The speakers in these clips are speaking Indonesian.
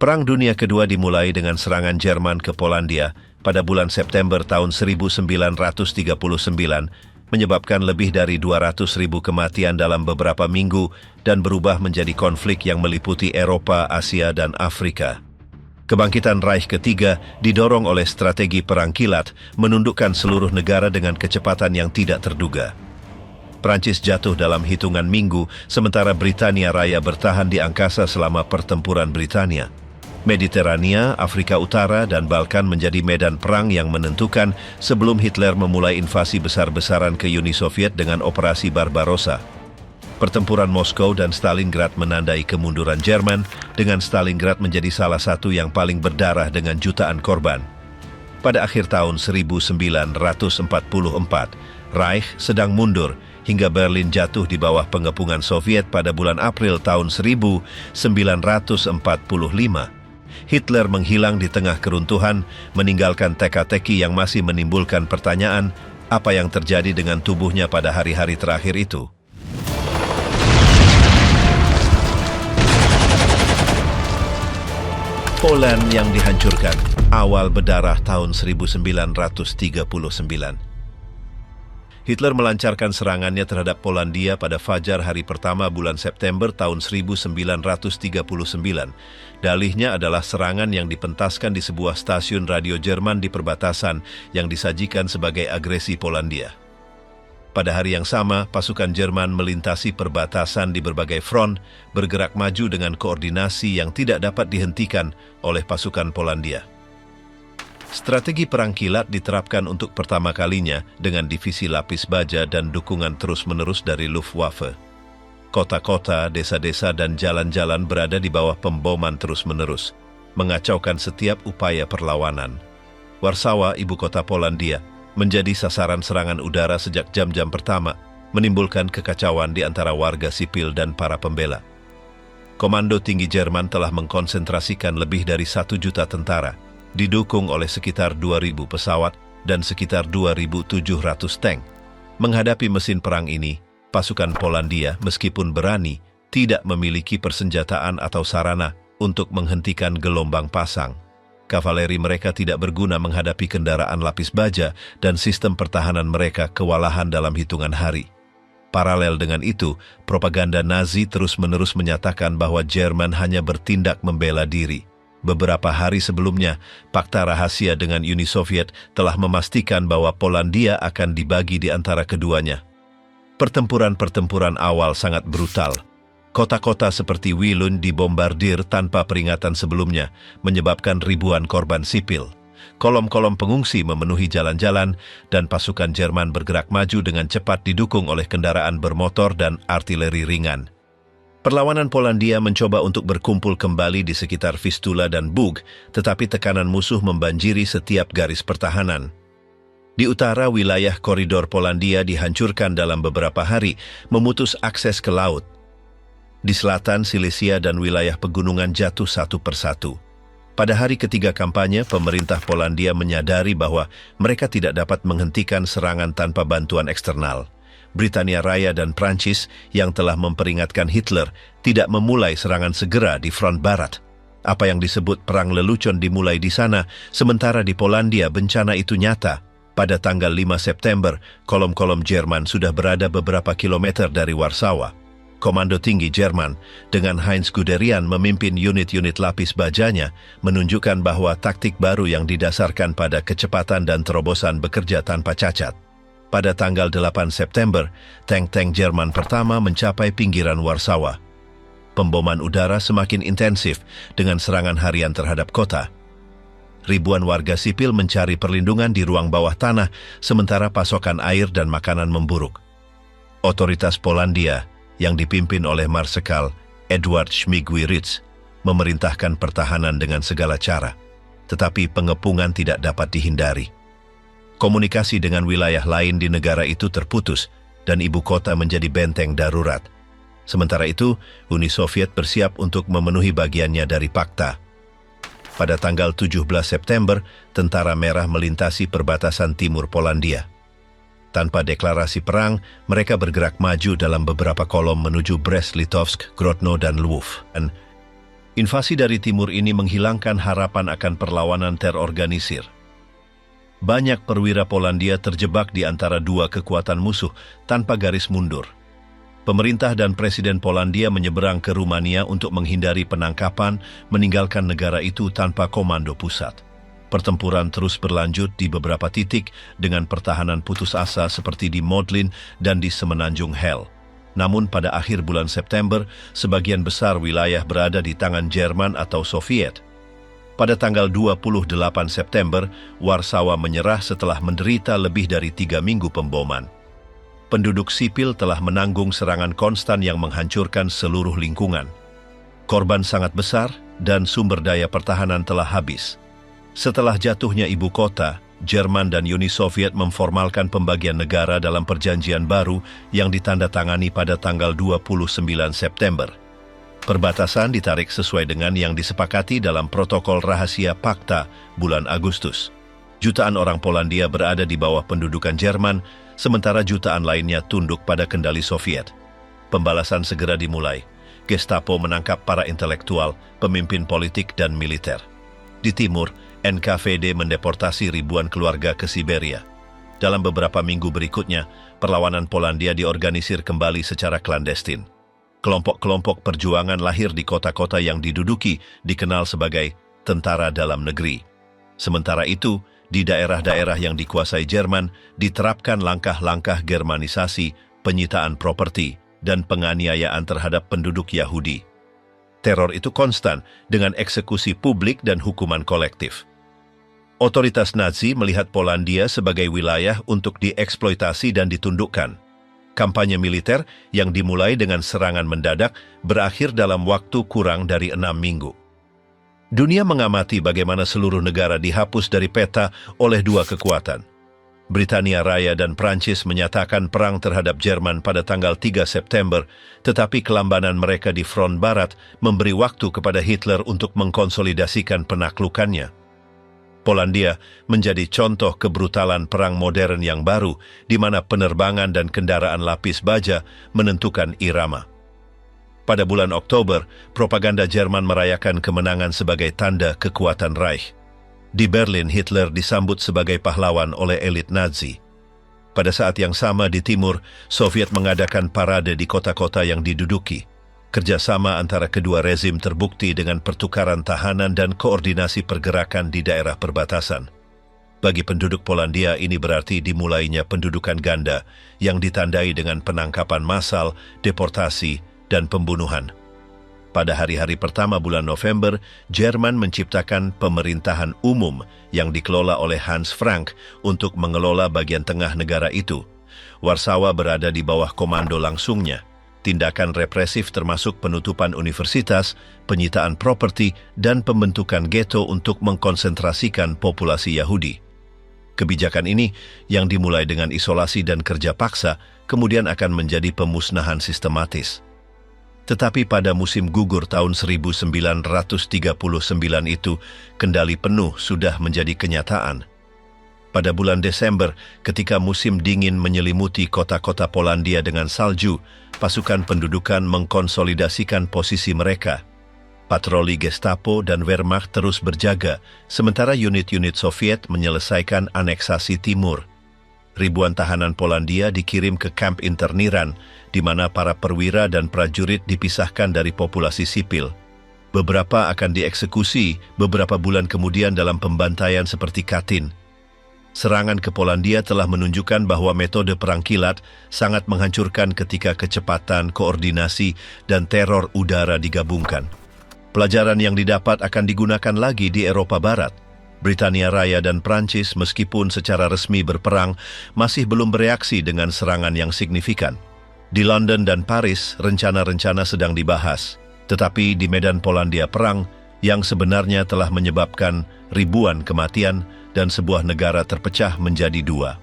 Perang Dunia Kedua dimulai dengan serangan Jerman ke Polandia pada bulan September tahun 1939, menyebabkan lebih dari 200.000 kematian dalam beberapa minggu dan berubah menjadi konflik yang meliputi Eropa, Asia, dan Afrika. Kebangkitan Reich ketiga didorong oleh strategi perang kilat, menundukkan seluruh negara dengan kecepatan yang tidak terduga. Prancis jatuh dalam hitungan minggu, sementara Britania Raya bertahan di angkasa selama pertempuran Britania. Mediterania, Afrika Utara, dan Balkan menjadi medan perang yang menentukan sebelum Hitler memulai invasi besar-besaran ke Uni Soviet dengan Operasi Barbarossa. Pertempuran Moskow dan Stalingrad menandai kemunduran Jerman, dengan Stalingrad menjadi salah satu yang paling berdarah dengan jutaan korban. Pada akhir tahun 1944, Reich sedang mundur hingga Berlin jatuh di bawah pengepungan Soviet pada bulan April tahun 1945. Hitler menghilang di tengah keruntuhan, meninggalkan teka-teki yang masih menimbulkan pertanyaan apa yang terjadi dengan tubuhnya pada hari-hari terakhir itu. Poland yang dihancurkan, awal berdarah tahun 1939. Hitler melancarkan serangannya terhadap Polandia pada fajar hari pertama bulan September tahun 1939. Dalihnya adalah serangan yang dipentaskan di sebuah stasiun radio Jerman di perbatasan yang disajikan sebagai agresi Polandia. Pada hari yang sama, pasukan Jerman melintasi perbatasan di berbagai front, bergerak maju dengan koordinasi yang tidak dapat dihentikan oleh pasukan Polandia. Strategi perang kilat diterapkan untuk pertama kalinya dengan divisi lapis baja dan dukungan terus-menerus dari Luftwaffe. Kota-kota, desa-desa, dan jalan-jalan berada di bawah pemboman terus-menerus, mengacaukan setiap upaya perlawanan. Warsawa, ibu kota Polandia, menjadi sasaran serangan udara sejak jam-jam pertama, menimbulkan kekacauan di antara warga sipil dan para pembela. Komando tinggi Jerman telah mengkonsentrasikan lebih dari 1 juta tentara, didukung oleh sekitar 2.000 pesawat dan sekitar 2.700 tank. Menghadapi mesin perang ini, pasukan Polandia, meskipun berani, tidak memiliki persenjataan atau sarana untuk menghentikan gelombang pasang. Kavaleri mereka tidak berguna menghadapi kendaraan lapis baja dan sistem pertahanan mereka kewalahan dalam hitungan hari. Paralel dengan itu, propaganda Nazi terus-menerus menyatakan bahwa Jerman hanya bertindak membela diri. Beberapa hari sebelumnya, fakta rahasia dengan Uni Soviet telah memastikan bahwa Polandia akan dibagi di antara keduanya. Pertempuran-pertempuran awal sangat brutal. Kota-kota seperti Wielun dibombardir tanpa peringatan sebelumnya, menyebabkan ribuan korban sipil. Kolom-kolom pengungsi memenuhi jalan-jalan, dan pasukan Jerman bergerak maju dengan cepat didukung oleh kendaraan bermotor dan artileri ringan. Perlawanan Polandia mencoba untuk berkumpul kembali di sekitar Vistula dan Bug, tetapi tekanan musuh membanjiri setiap garis pertahanan. Di utara, wilayah koridor Polandia dihancurkan dalam beberapa hari, memutus akses ke laut. Di selatan, Silesia dan wilayah pegunungan jatuh satu persatu. Pada hari ketiga kampanye, pemerintah Polandia menyadari bahwa mereka tidak dapat menghentikan serangan tanpa bantuan eksternal. Britania Raya dan Prancis yang telah memperingatkan Hitler tidak memulai serangan segera di front barat. Apa yang disebut perang lelucon dimulai di sana, sementara di Polandia bencana itu nyata. Pada tanggal 5 September, kolom-kolom Jerman sudah berada beberapa kilometer dari Warsawa. Komando tinggi Jerman dengan Heinz Guderian memimpin unit-unit lapis bajanya menunjukkan bahwa taktik baru yang didasarkan pada kecepatan dan terobosan bekerja tanpa cacat. Pada tanggal 8 September, tank-tank Jerman pertama mencapai pinggiran Warsawa. Pemboman udara semakin intensif dengan serangan harian terhadap kota. Ribuan warga sipil mencari perlindungan di ruang bawah tanah, sementara pasokan air dan makanan memburuk. Otoritas Polandia, yang dipimpin oleh Marsekal Edward Śmigły-Rydz, memerintahkan pertahanan dengan segala cara, tetapi pengepungan tidak dapat dihindari. Komunikasi dengan wilayah lain di negara itu terputus dan ibu kota menjadi benteng darurat. Sementara itu, Uni Soviet bersiap untuk memenuhi bagiannya dari Pakta. Pada tanggal 17 September, Tentara Merah melintasi perbatasan timur Polandia. Tanpa deklarasi perang, mereka bergerak maju dalam beberapa kolom menuju Brest-Litovsk, Grodno, dan Lwów. Invasi dari timur ini menghilangkan harapan akan perlawanan terorganisir. Banyak perwira Polandia terjebak di antara dua kekuatan musuh tanpa garis mundur. Pemerintah dan Presiden Polandia menyeberang ke Rumania untuk menghindari penangkapan, meninggalkan negara itu tanpa komando pusat. Pertempuran terus berlanjut di beberapa titik dengan pertahanan putus asa seperti di Modlin dan di Semenanjung Hel. Namun pada akhir bulan September, sebagian besar wilayah berada di tangan Jerman atau Soviet. Pada tanggal 28 September, Warsawa menyerah setelah menderita lebih dari 3 minggu pemboman. Penduduk sipil telah menanggung serangan konstan yang menghancurkan seluruh lingkungan. Korban sangat besar dan sumber daya pertahanan telah habis. Setelah jatuhnya ibu kota, Jerman dan Uni Soviet memformalkan pembagian negara dalam perjanjian baru yang ditandatangani pada tanggal 29 September. Perbatasan ditarik sesuai dengan yang disepakati dalam protokol rahasia Pakta bulan Agustus. Jutaan orang Polandia berada di bawah pendudukan Jerman, sementara jutaan lainnya tunduk pada kendali Soviet. Pembalasan segera dimulai. Gestapo menangkap para intelektual, pemimpin politik dan militer. Di timur, NKVD mendeportasi ribuan keluarga ke Siberia. Dalam beberapa minggu berikutnya, perlawanan Polandia diorganisir kembali secara klandestin. Kelompok-kelompok perjuangan lahir di kota-kota yang diduduki dikenal sebagai tentara dalam negeri. Sementara itu, di daerah-daerah yang dikuasai Jerman, diterapkan langkah-langkah Germanisasi, penyitaan properti, dan penganiayaan terhadap penduduk Yahudi. Teror itu konstan dengan eksekusi publik dan hukuman kolektif. Otoritas Nazi melihat Polandia sebagai wilayah untuk dieksploitasi dan ditundukkan. Kampanye militer yang dimulai dengan serangan mendadak berakhir dalam waktu kurang dari 6 minggu. Dunia mengamati bagaimana seluruh negara dihapus dari peta oleh dua kekuatan. Britania Raya dan Prancis menyatakan perang terhadap Jerman pada tanggal 3 September, tetapi kelambanan mereka di front barat memberi waktu kepada Hitler untuk mengkonsolidasikan penaklukannya. Polandia menjadi contoh kebrutalan perang modern yang baru, di mana penerbangan dan kendaraan lapis baja menentukan irama. Pada bulan Oktober, propaganda Jerman merayakan kemenangan sebagai tanda kekuatan Reich. Di Berlin, Hitler disambut sebagai pahlawan oleh elit Nazi. Pada saat yang sama di timur, Soviet mengadakan parade di kota-kota yang diduduki. Kerjasama antara kedua rezim terbukti dengan pertukaran tahanan dan koordinasi pergerakan di daerah perbatasan. Bagi penduduk Polandia ini berarti dimulainya pendudukan ganda yang ditandai dengan penangkapan massal, deportasi, dan pembunuhan. Pada hari-hari pertama bulan November, Jerman menciptakan pemerintahan umum yang dikelola oleh Hans Frank untuk mengelola bagian tengah negara itu. Warsawa berada di bawah komando langsungnya. Tindakan represif termasuk penutupan universitas, penyitaan properti, dan pembentukan ghetto untuk mengkonsentrasikan populasi Yahudi. Kebijakan ini, yang dimulai dengan isolasi dan kerja paksa, kemudian akan menjadi pemusnahan sistematis. Tetapi pada musim gugur tahun 1939 itu, kendali penuh sudah menjadi kenyataan. Pada bulan Desember, ketika musim dingin menyelimuti kota-kota Polandia dengan salju, pasukan pendudukan mengkonsolidasikan posisi mereka. Patroli Gestapo dan Wehrmacht terus berjaga, sementara unit-unit Soviet menyelesaikan aneksasi timur. Ribuan tahanan Polandia dikirim ke kamp interniran, di mana para perwira dan prajurit dipisahkan dari populasi sipil. Beberapa akan dieksekusi beberapa bulan kemudian dalam pembantaian seperti Katyn. Serangan ke Polandia telah menunjukkan bahwa metode perang kilat sangat menghancurkan ketika kecepatan, koordinasi, dan teror udara digabungkan. Pelajaran yang didapat akan digunakan lagi di Eropa Barat. Britania Raya dan Prancis meskipun secara resmi berperang, masih belum bereaksi dengan serangan yang signifikan. Di London dan Paris, rencana-rencana sedang dibahas. Tetapi di medan Polandia perang, yang sebenarnya telah menyebabkan ribuan kematian dan sebuah negara terpecah menjadi dua.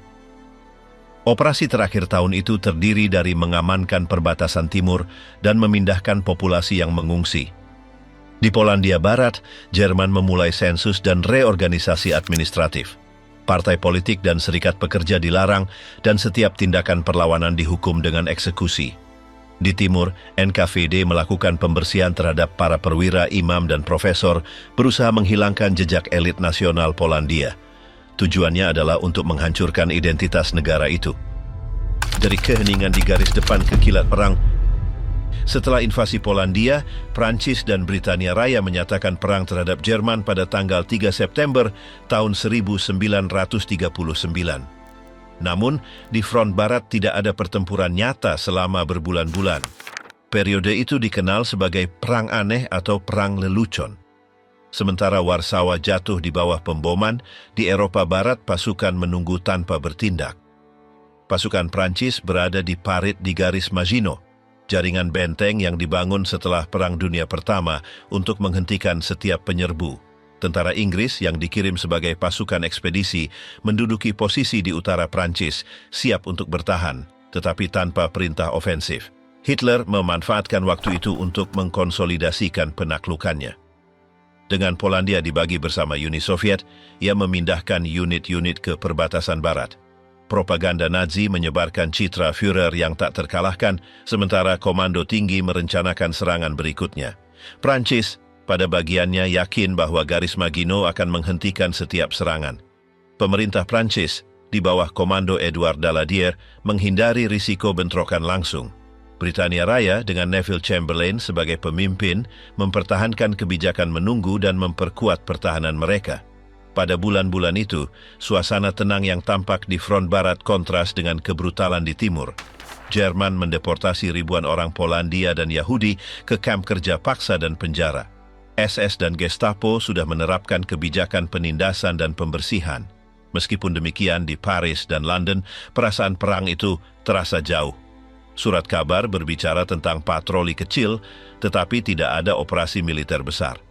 Operasi terakhir tahun itu terdiri dari mengamankan perbatasan timur dan memindahkan populasi yang mengungsi. Di Polandia Barat, Jerman memulai sensus dan reorganisasi administratif. Partai politik dan serikat pekerja dilarang dan setiap tindakan perlawanan dihukum dengan eksekusi. Di timur, NKVD melakukan pembersihan terhadap para perwira, imam, dan profesor, berusaha menghilangkan jejak elit nasional Polandia. Tujuannya adalah untuk menghancurkan identitas negara itu. Dari keheningan di garis depan ke kilat perang, setelah invasi Polandia, Prancis dan Britania Raya menyatakan perang terhadap Jerman pada tanggal 3 September tahun 1939. Namun, di front barat tidak ada pertempuran nyata selama berbulan-bulan. Periode itu dikenal sebagai Perang Aneh atau Perang Lelucon. Sementara Warsawa jatuh di bawah pemboman, di Eropa Barat pasukan menunggu tanpa bertindak. Pasukan Prancis berada di parit di garis Maginot, jaringan benteng yang dibangun setelah Perang Dunia Pertama untuk menghentikan setiap penyerbu. Tentara Inggris yang dikirim sebagai pasukan ekspedisi menduduki posisi di utara Prancis, siap untuk bertahan, tetapi tanpa perintah ofensif. Hitler memanfaatkan waktu itu untuk mengkonsolidasikan penaklukannya. Dengan Polandia dibagi bersama Uni Soviet, ia memindahkan unit-unit ke perbatasan barat. Propaganda Nazi menyebarkan citra Führer yang tak terkalahkan, sementara Komando Tinggi merencanakan serangan berikutnya. Prancis pada bagiannya yakin bahwa garis Maginot akan menghentikan setiap serangan. Pemerintah Prancis, di bawah komando Edouard Daladier, menghindari risiko bentrokan langsung. Britania Raya dengan Neville Chamberlain sebagai pemimpin mempertahankan kebijakan menunggu dan memperkuat pertahanan mereka. Pada bulan-bulan itu, suasana tenang yang tampak di front barat kontras dengan kebrutalan di timur. Jerman mendeportasi ribuan orang Polandia dan Yahudi ke kamp kerja paksa dan penjara. SS dan Gestapo sudah menerapkan kebijakan penindasan dan pembersihan. Meskipun demikian, di Paris dan London, perasaan perang itu terasa jauh. Surat kabar berbicara tentang patroli kecil, tetapi tidak ada operasi militer besar.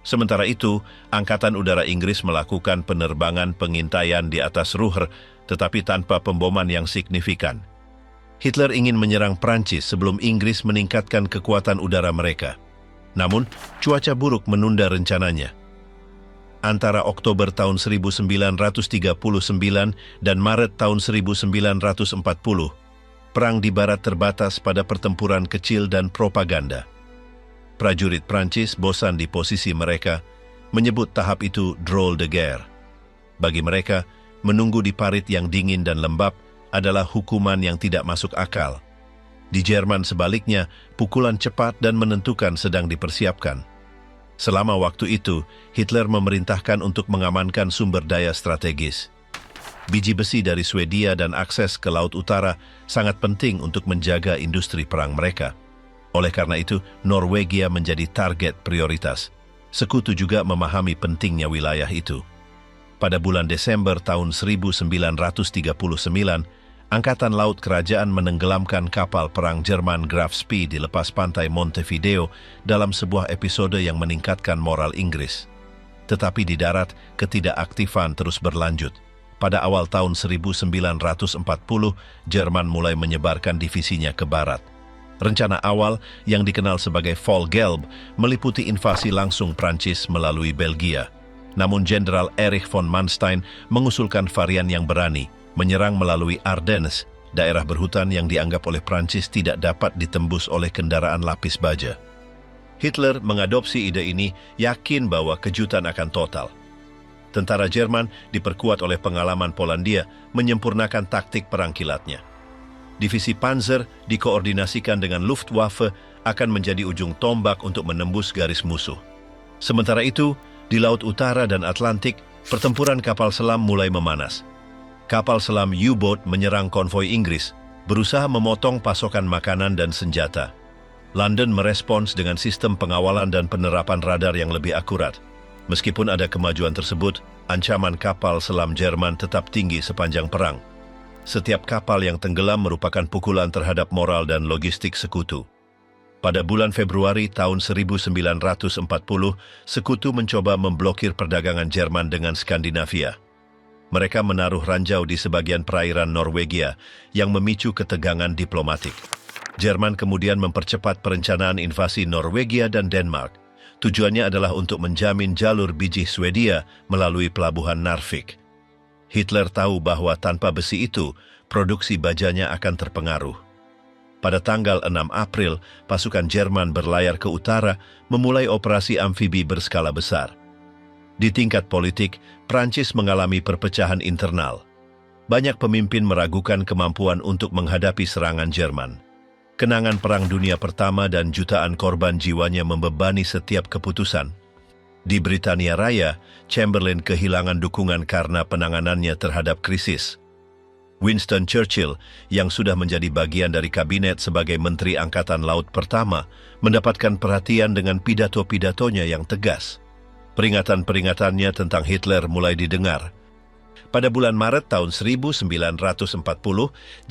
Sementara itu, Angkatan Udara Inggris melakukan penerbangan pengintaian di atas Ruhr, tetapi tanpa pemboman yang signifikan. Hitler ingin menyerang Prancis sebelum Inggris meningkatkan kekuatan udara mereka. Namun, cuaca buruk menunda rencananya. Antara Oktober tahun 1939 dan Maret tahun 1940, perang di barat terbatas pada pertempuran kecil dan propaganda. Prajurit Prancis bosan di posisi mereka, menyebut tahap itu drôle de guerre. Bagi mereka, menunggu di parit yang dingin dan lembab adalah hukuman yang tidak masuk akal. Di Jerman sebaliknya, pukulan cepat dan menentukan sedang dipersiapkan. Selama waktu itu, Hitler memerintahkan untuk mengamankan sumber daya strategis. Biji besi dari Swedia dan akses ke Laut Utara sangat penting untuk menjaga industri perang mereka. Oleh karena itu, Norwegia menjadi target prioritas. Sekutu juga memahami pentingnya wilayah itu. Pada bulan Desember tahun 1939, Angkatan Laut Kerajaan menenggelamkan kapal perang Jerman Graf Spee di lepas pantai Montevideo dalam sebuah episode yang meningkatkan moral Inggris. Tetapi di darat, ketidakaktifan terus berlanjut. Pada awal tahun 1940, Jerman mulai menyebarkan divisinya ke barat. Rencana awal yang dikenal sebagai Fall Gelb meliputi invasi langsung Prancis melalui Belgia. Namun Jenderal Erich von Manstein mengusulkan varian yang berani, menyerang melalui Ardennes, daerah berhutan yang dianggap oleh Prancis tidak dapat ditembus oleh kendaraan lapis baja. Hitler mengadopsi ide ini, yakin bahwa kejutan akan total. Tentara Jerman diperkuat oleh pengalaman Polandia menyempurnakan taktik perang kilatnya. Divisi Panzer dikoordinasikan dengan Luftwaffe akan menjadi ujung tombak untuk menembus garis musuh. Sementara itu, di Laut Utara dan Atlantik, pertempuran kapal selam mulai memanas. Kapal selam U-boat menyerang konvoi Inggris, berusaha memotong pasokan makanan dan senjata. London merespons dengan sistem pengawalan dan penerapan radar yang lebih akurat. Meskipun ada kemajuan tersebut, ancaman kapal selam Jerman tetap tinggi sepanjang perang. Setiap kapal yang tenggelam merupakan pukulan terhadap moral dan logistik sekutu. Pada bulan Februari tahun 1940, sekutu mencoba memblokir perdagangan Jerman dengan Skandinavia. Mereka menaruh ranjau di sebagian perairan Norwegia yang memicu ketegangan diplomatik. Jerman kemudian mempercepat perencanaan invasi Norwegia dan Denmark. Tujuannya adalah untuk menjamin jalur biji Swedia melalui pelabuhan Narvik. Hitler tahu bahwa tanpa besi itu, produksi bajanya akan terpengaruh. Pada tanggal 6 April, pasukan Jerman berlayar ke utara memulai operasi amfibi berskala besar. Di tingkat politik, Prancis mengalami perpecahan internal. Banyak pemimpin meragukan kemampuan untuk menghadapi serangan Jerman. Kenangan Perang Dunia Pertama dan jutaan korban jiwanya membebani setiap keputusan. Di Britania Raya, Chamberlain kehilangan dukungan karena penanganannya terhadap krisis. Winston Churchill, yang sudah menjadi bagian dari kabinet sebagai Menteri Angkatan Laut pertama, mendapatkan perhatian dengan pidato-pidatonya yang tegas. Peringatan-peringatannya tentang Hitler mulai didengar. Pada bulan Maret tahun 1940,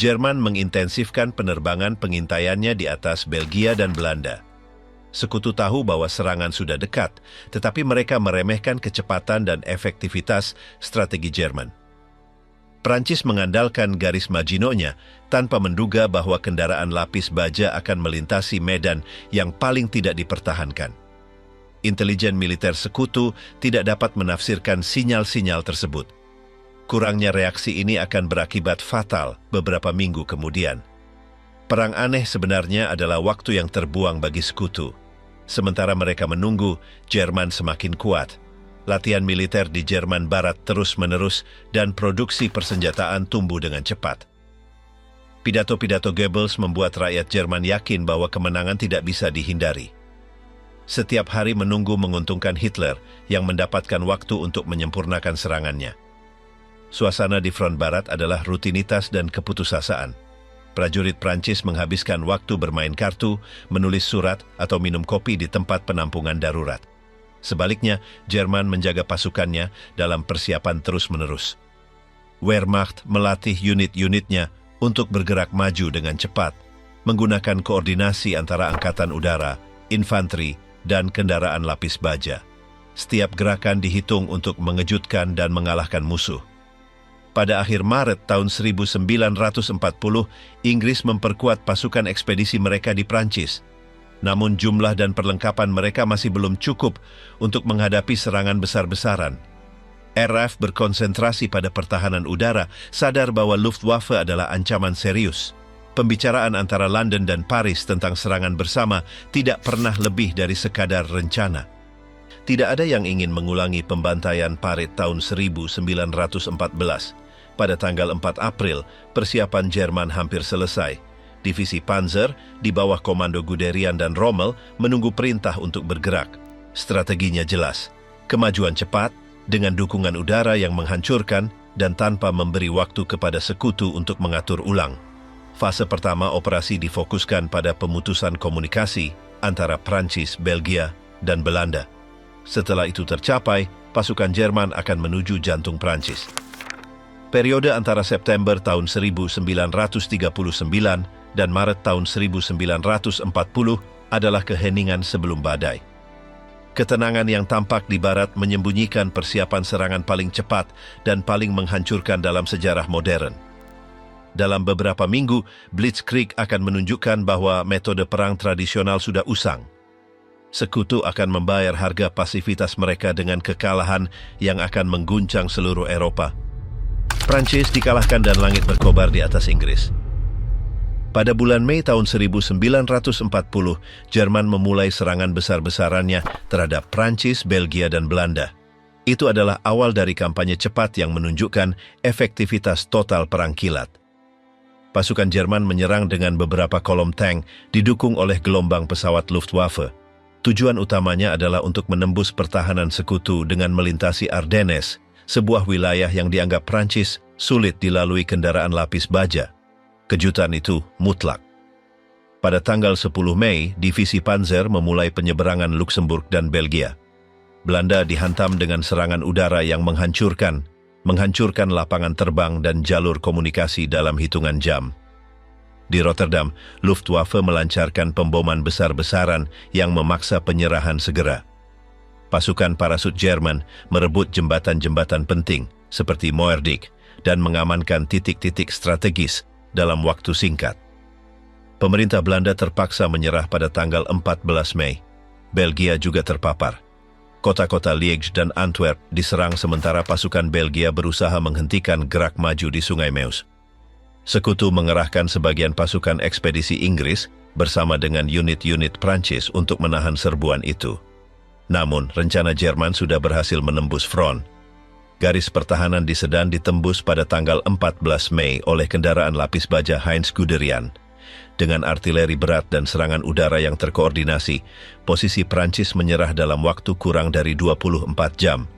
Jerman mengintensifkan penerbangan pengintaiannya di atas Belgia dan Belanda. Sekutu tahu bahwa serangan sudah dekat, tetapi mereka meremehkan kecepatan dan efektivitas strategi Jerman. Prancis mengandalkan garis Maginotnya tanpa menduga bahwa kendaraan lapis baja akan melintasi medan yang paling tidak dipertahankan. Intelijen militer sekutu tidak dapat menafsirkan sinyal-sinyal tersebut. Kurangnya reaksi ini akan berakibat fatal beberapa minggu kemudian. Perang aneh sebenarnya adalah waktu yang terbuang bagi sekutu. Sementara mereka menunggu, Jerman semakin kuat. Latihan militer di Jerman Barat terus-menerus dan produksi persenjataan tumbuh dengan cepat. Pidato-pidato Goebbels membuat rakyat Jerman yakin bahwa kemenangan tidak bisa dihindari. Setiap hari menunggu menguntungkan Hitler yang mendapatkan waktu untuk menyempurnakan serangannya. Suasana di front Barat adalah rutinitas dan keputusasaan. Prajurit Prancis menghabiskan waktu bermain kartu, menulis surat, atau minum kopi di tempat penampungan darurat. Sebaliknya, Jerman menjaga pasukannya dalam persiapan terus-menerus. Wehrmacht melatih unit-unitnya untuk bergerak maju dengan cepat, menggunakan koordinasi antara angkatan udara, infanteri, dan kendaraan lapis baja. Setiap gerakan dihitung untuk mengejutkan dan mengalahkan musuh. Pada akhir Maret tahun 1940, Inggris memperkuat pasukan ekspedisi mereka di Prancis. Namun jumlah dan perlengkapan mereka masih belum cukup untuk menghadapi serangan besar-besaran. RAF berkonsentrasi pada pertahanan udara, sadar bahwa Luftwaffe adalah ancaman serius. Pembicaraan antara London dan Paris tentang serangan bersama tidak pernah lebih dari sekadar rencana. Tidak ada yang ingin mengulangi pembantaian Paris tahun 1914. Pada tanggal 4 April, persiapan Jerman hampir selesai. Divisi Panzer di bawah komando Guderian dan Rommel menunggu perintah untuk bergerak. Strateginya jelas, kemajuan cepat dengan dukungan udara yang menghancurkan dan tanpa memberi waktu kepada sekutu untuk mengatur ulang. Fase pertama operasi difokuskan pada pemutusan komunikasi antara Prancis, Belgia, dan Belanda. Setelah itu tercapai, pasukan Jerman akan menuju jantung Prancis. Periode antara September tahun 1939 dan Maret tahun 1940 adalah keheningan sebelum badai. Ketenangan yang tampak di barat menyembunyikan persiapan serangan paling cepat dan paling menghancurkan dalam sejarah modern. Dalam beberapa minggu, Blitzkrieg akan menunjukkan bahwa metode perang tradisional sudah usang. Sekutu akan membayar harga pasivitas mereka dengan kekalahan yang akan mengguncang seluruh Eropa. Prancis dikalahkan dan langit berkobar di atas Inggris. Pada bulan Mei tahun 1940, Jerman memulai serangan besar-besarannya terhadap Prancis, Belgia, dan Belanda. Itu adalah awal dari kampanye cepat yang menunjukkan efektivitas total perang kilat. Pasukan Jerman menyerang dengan beberapa kolom tank didukung oleh gelombang pesawat Luftwaffe. Tujuan utamanya adalah untuk menembus pertahanan sekutu dengan melintasi Ardennes, sebuah wilayah yang dianggap Prancis sulit dilalui kendaraan lapis baja. Kejutan itu mutlak. Pada tanggal 10 Mei, Divisi Panzer memulai penyeberangan Luxembourg dan Belgia. Belanda dihantam dengan serangan udara yang menghancurkan lapangan terbang dan jalur komunikasi dalam hitungan jam. Di Rotterdam, Luftwaffe melancarkan pemboman besar-besaran yang memaksa penyerahan segera. Pasukan parasut Jerman merebut jembatan-jembatan penting seperti Moerdijk dan mengamankan titik-titik strategis dalam waktu singkat. Pemerintah Belanda terpaksa menyerah pada tanggal 14 Mei. Belgia juga terpapar. Kota-kota Liège dan Antwerp diserang sementara pasukan Belgia berusaha menghentikan gerak maju di Sungai Meuse. Sekutu mengerahkan sebagian pasukan ekspedisi Inggris bersama dengan unit-unit Prancis untuk menahan serbuan itu. Namun, rencana Jerman sudah berhasil menembus front. Garis pertahanan di Sedan ditembus pada tanggal 14 Mei oleh kendaraan lapis baja Heinz Guderian. Dengan artileri berat dan serangan udara yang terkoordinasi, posisi Prancis menyerah dalam waktu kurang dari 24 jam.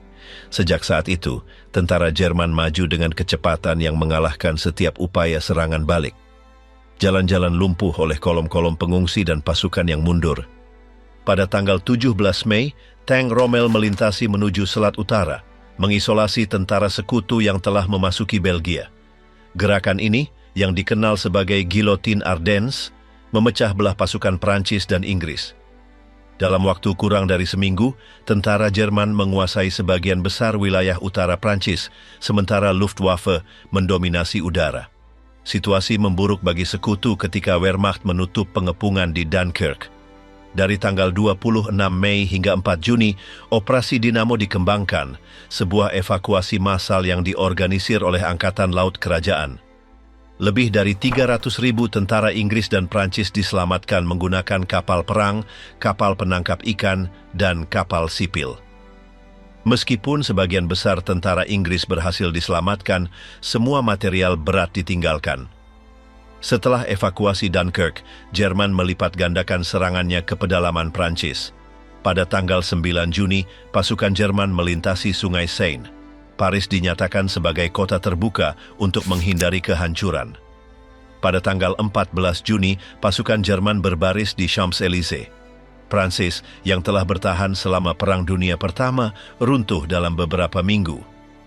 Sejak saat itu, tentara Jerman maju dengan kecepatan yang mengalahkan setiap upaya serangan balik. Jalan-jalan lumpuh oleh kolom-kolom pengungsi dan pasukan yang mundur. Pada tanggal 17 Mei, tank Rommel melintasi menuju Selat Utara, mengisolasi tentara sekutu yang telah memasuki Belgia. Gerakan ini, yang dikenal sebagai Guillotine Ardennes, memecah belah pasukan Prancis dan Inggris. Dalam waktu kurang dari seminggu, tentara Jerman menguasai sebagian besar wilayah utara Prancis, sementara Luftwaffe mendominasi udara. Situasi memburuk bagi sekutu ketika Wehrmacht menutup pengepungan di Dunkirk. Dari tanggal 26 Mei hingga 4 Juni, Operasi Dinamo dikembangkan, sebuah evakuasi massal yang diorganisir oleh Angkatan Laut Kerajaan. Lebih dari 300.000 tentara Inggris dan Prancis diselamatkan menggunakan kapal perang, kapal penangkap ikan, dan kapal sipil. Meskipun sebagian besar tentara Inggris berhasil diselamatkan, semua material berat ditinggalkan. Setelah evakuasi Dunkirk, Jerman melipat gandakan serangannya ke pedalaman Prancis. Pada tanggal 9 Juni, pasukan Jerman melintasi Sungai Seine. Paris dinyatakan sebagai kota terbuka untuk menghindari kehancuran. Pada tanggal 14 Juni, pasukan Jerman berbaris di Champs-Élysées. Prancis, yang telah bertahan selama Perang Dunia Pertama, runtuh dalam beberapa minggu.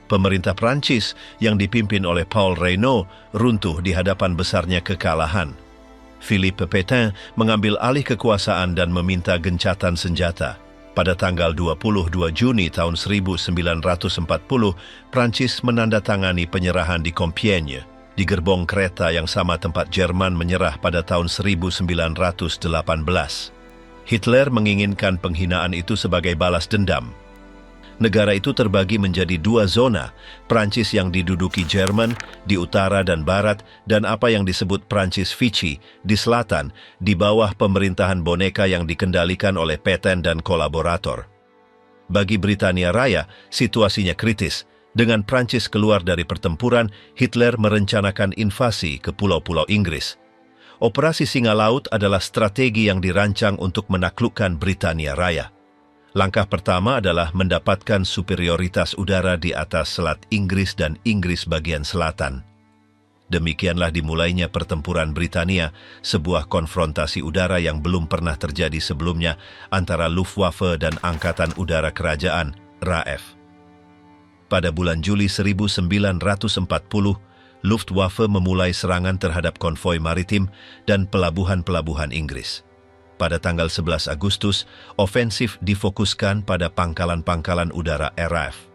Pemerintah Prancis, yang dipimpin oleh Paul Reynaud, runtuh di hadapan besarnya kekalahan. Philippe Pétain mengambil alih kekuasaan dan meminta gencatan senjata. Pada tanggal 22 Juni tahun 1940, Prancis menandatangani penyerahan di Compiègne, di gerbong kereta yang sama tempat Jerman menyerah pada tahun 1918. Hitler menginginkan penghinaan itu sebagai balas dendam. Negara itu terbagi menjadi dua zona, Prancis yang diduduki Jerman di utara dan barat, dan apa yang disebut Prancis Vichy di selatan, di bawah pemerintahan boneka yang dikendalikan oleh Pétain dan kolaborator. Bagi Britania Raya, situasinya kritis. Dengan Prancis keluar dari pertempuran, Hitler merencanakan invasi ke pulau-pulau Inggris. Operasi Singa Laut adalah strategi yang dirancang untuk menaklukkan Britania Raya. Langkah pertama adalah mendapatkan superioritas udara di atas Selat Inggris dan Inggris bagian selatan. Demikianlah dimulainya pertempuran Britania, sebuah konfrontasi udara yang belum pernah terjadi sebelumnya antara Luftwaffe dan Angkatan Udara Kerajaan, RAF. Pada bulan Juli 1940, Luftwaffe memulai serangan terhadap konvoi maritim dan pelabuhan-pelabuhan Inggris. Pada tanggal 11 Agustus, ofensif difokuskan pada pangkalan-pangkalan udara RAF.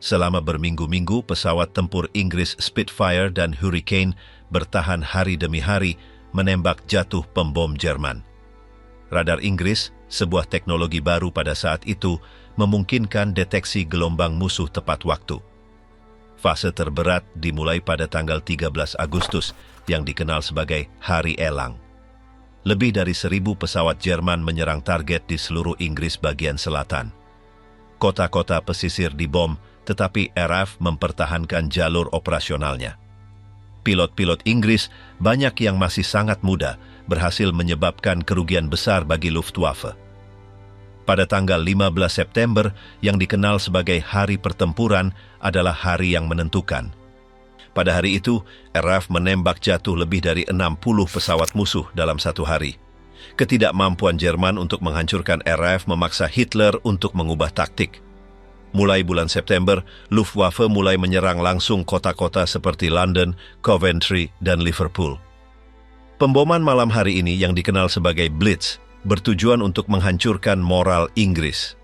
Selama berminggu-minggu, pesawat tempur Inggris Spitfire dan Hurricane bertahan hari demi hari menembak jatuh pembom Jerman. Radar Inggris, sebuah teknologi baru pada saat itu, memungkinkan deteksi gelombang musuh tepat waktu. Fase terberat dimulai pada tanggal 13 Agustus yang dikenal sebagai Hari Elang. Lebih dari 1.000 pesawat Jerman menyerang target di seluruh Inggris bagian selatan. Kota-kota pesisir dibom, tetapi RAF mempertahankan jalur operasionalnya. Pilot-pilot Inggris, banyak yang masih sangat muda, berhasil menyebabkan kerugian besar bagi Luftwaffe. Pada tanggal 15 September, yang dikenal sebagai Hari Pertempuran, adalah hari yang menentukan. Pada hari itu, RAF menembak jatuh lebih dari 60 pesawat musuh dalam satu hari. Ketidakmampuan Jerman untuk menghancurkan RAF memaksa Hitler untuk mengubah taktik. Mulai bulan September, Luftwaffe mulai menyerang langsung kota-kota seperti London, Coventry, dan Liverpool. Pemboman malam hari ini yang dikenal sebagai Blitz bertujuan untuk menghancurkan moral Inggris.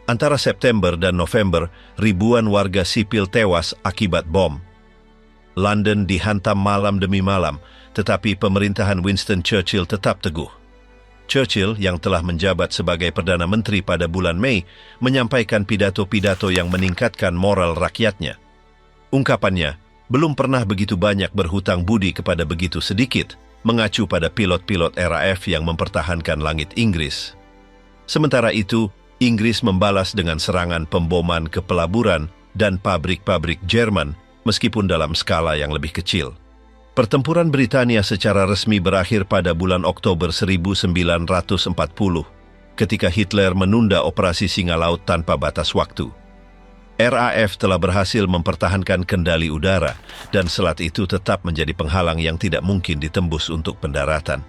Antara September dan November, ribuan warga sipil tewas akibat bom. London dihantam malam demi malam, tetapi pemerintahan Winston Churchill tetap teguh. Churchill, yang telah menjabat sebagai Perdana Menteri pada bulan Mei, menyampaikan pidato-pidato yang meningkatkan moral rakyatnya. Ungkapannya, belum pernah begitu banyak berhutang budi kepada begitu sedikit, mengacu pada pilot-pilot RAF yang mempertahankan langit Inggris. Sementara itu, Inggris membalas dengan serangan pemboman ke pelaburan dan pabrik-pabrik Jerman, meskipun dalam skala yang lebih kecil. Pertempuran Britania secara resmi berakhir pada bulan Oktober 1940, ketika Hitler menunda operasi Singa Laut tanpa batas waktu. RAF telah berhasil mempertahankan kendali udara, dan selat itu tetap menjadi penghalang yang tidak mungkin ditembus untuk pendaratan.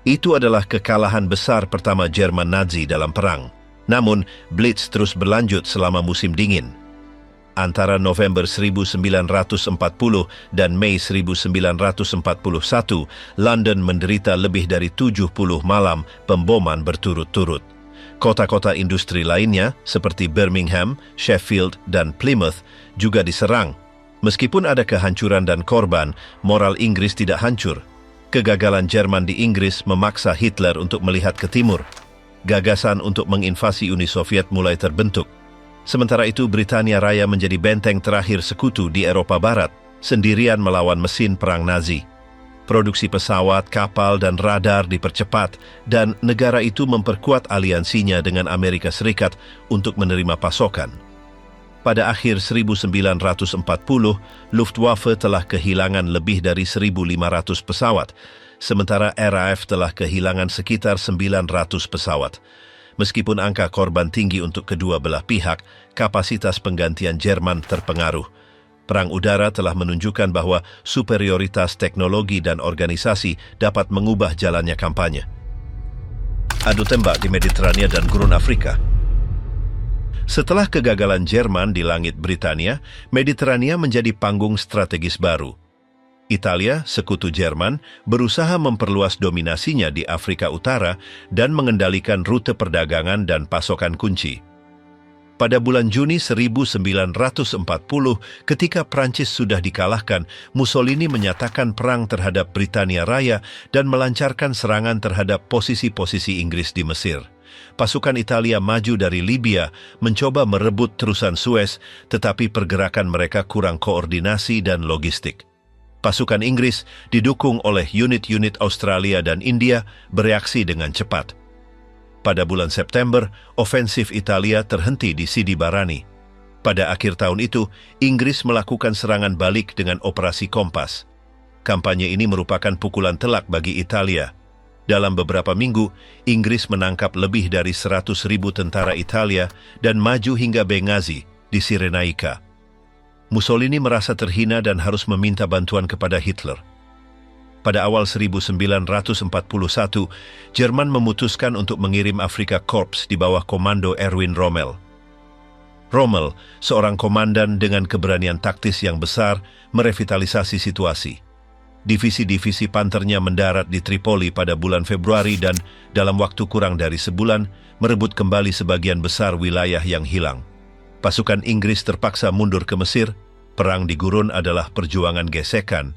Itu adalah kekalahan besar pertama Jerman Nazi dalam perang. Namun, Blitz terus berlanjut selama musim dingin. Antara November 1940 dan Mei 1941, London menderita lebih dari 70 malam pemboman berturut-turut. Kota-kota industri lainnya, seperti Birmingham, Sheffield, dan Plymouth, juga diserang. Meskipun ada kehancuran dan korban, moral Inggris tidak hancur. Kegagalan Jerman di Inggris memaksa Hitler untuk melihat ke timur. Gagasan untuk menginvasi Uni Soviet mulai terbentuk. Sementara itu, Britania Raya menjadi benteng terakhir sekutu di Eropa Barat, sendirian melawan mesin perang Nazi. Produksi pesawat, kapal, dan radar dipercepat, dan negara itu memperkuat aliansinya dengan Amerika Serikat untuk menerima pasokan. Pada akhir 1940, Luftwaffe telah kehilangan lebih dari 1.500 pesawat, sementara RAF telah kehilangan sekitar 900 pesawat. Meskipun angka korban tinggi untuk kedua belah pihak, kapasitas penggantian Jerman terpengaruh. Perang udara telah menunjukkan bahwa superioritas teknologi dan organisasi dapat mengubah jalannya kampanye. Adu tembak di Mediterania dan Gurun Afrika. Setelah kegagalan Jerman di langit Britania, Mediterania menjadi panggung strategis baru. Italia, sekutu Jerman, berusaha memperluas dominasinya di Afrika Utara dan mengendalikan rute perdagangan dan pasokan kunci. Pada bulan Juni 1940, ketika Prancis sudah dikalahkan, Mussolini menyatakan perang terhadap Britania Raya dan melancarkan serangan terhadap posisi-posisi Inggris di Mesir. Pasukan Italia maju dari Libya, mencoba merebut terusan Suez, tetapi pergerakan mereka kurang koordinasi dan logistik. Pasukan Inggris, didukung oleh unit-unit Australia dan India, bereaksi dengan cepat. Pada bulan September, ofensif Italia terhenti di Sidi Barani. Pada akhir tahun itu, Inggris melakukan serangan balik dengan Operasi Kompas. Kampanye ini merupakan pukulan telak bagi Italia. Dalam beberapa minggu, Inggris menangkap lebih dari 100.000 tentara Italia dan maju hingga Benghazi di Cyrenaica. Mussolini merasa terhina dan harus meminta bantuan kepada Hitler. Pada awal 1941, Jerman memutuskan untuk mengirim Afrika Korps di bawah komando Erwin Rommel. Rommel, seorang komandan dengan keberanian taktis yang besar, merevitalisasi situasi. Divisi-divisi panternya mendarat di Tripoli pada bulan Februari dan dalam waktu kurang dari sebulan merebut kembali sebagian besar wilayah yang hilang. Pasukan Inggris terpaksa mundur ke Mesir. Perang di Gurun adalah perjuangan gesekan.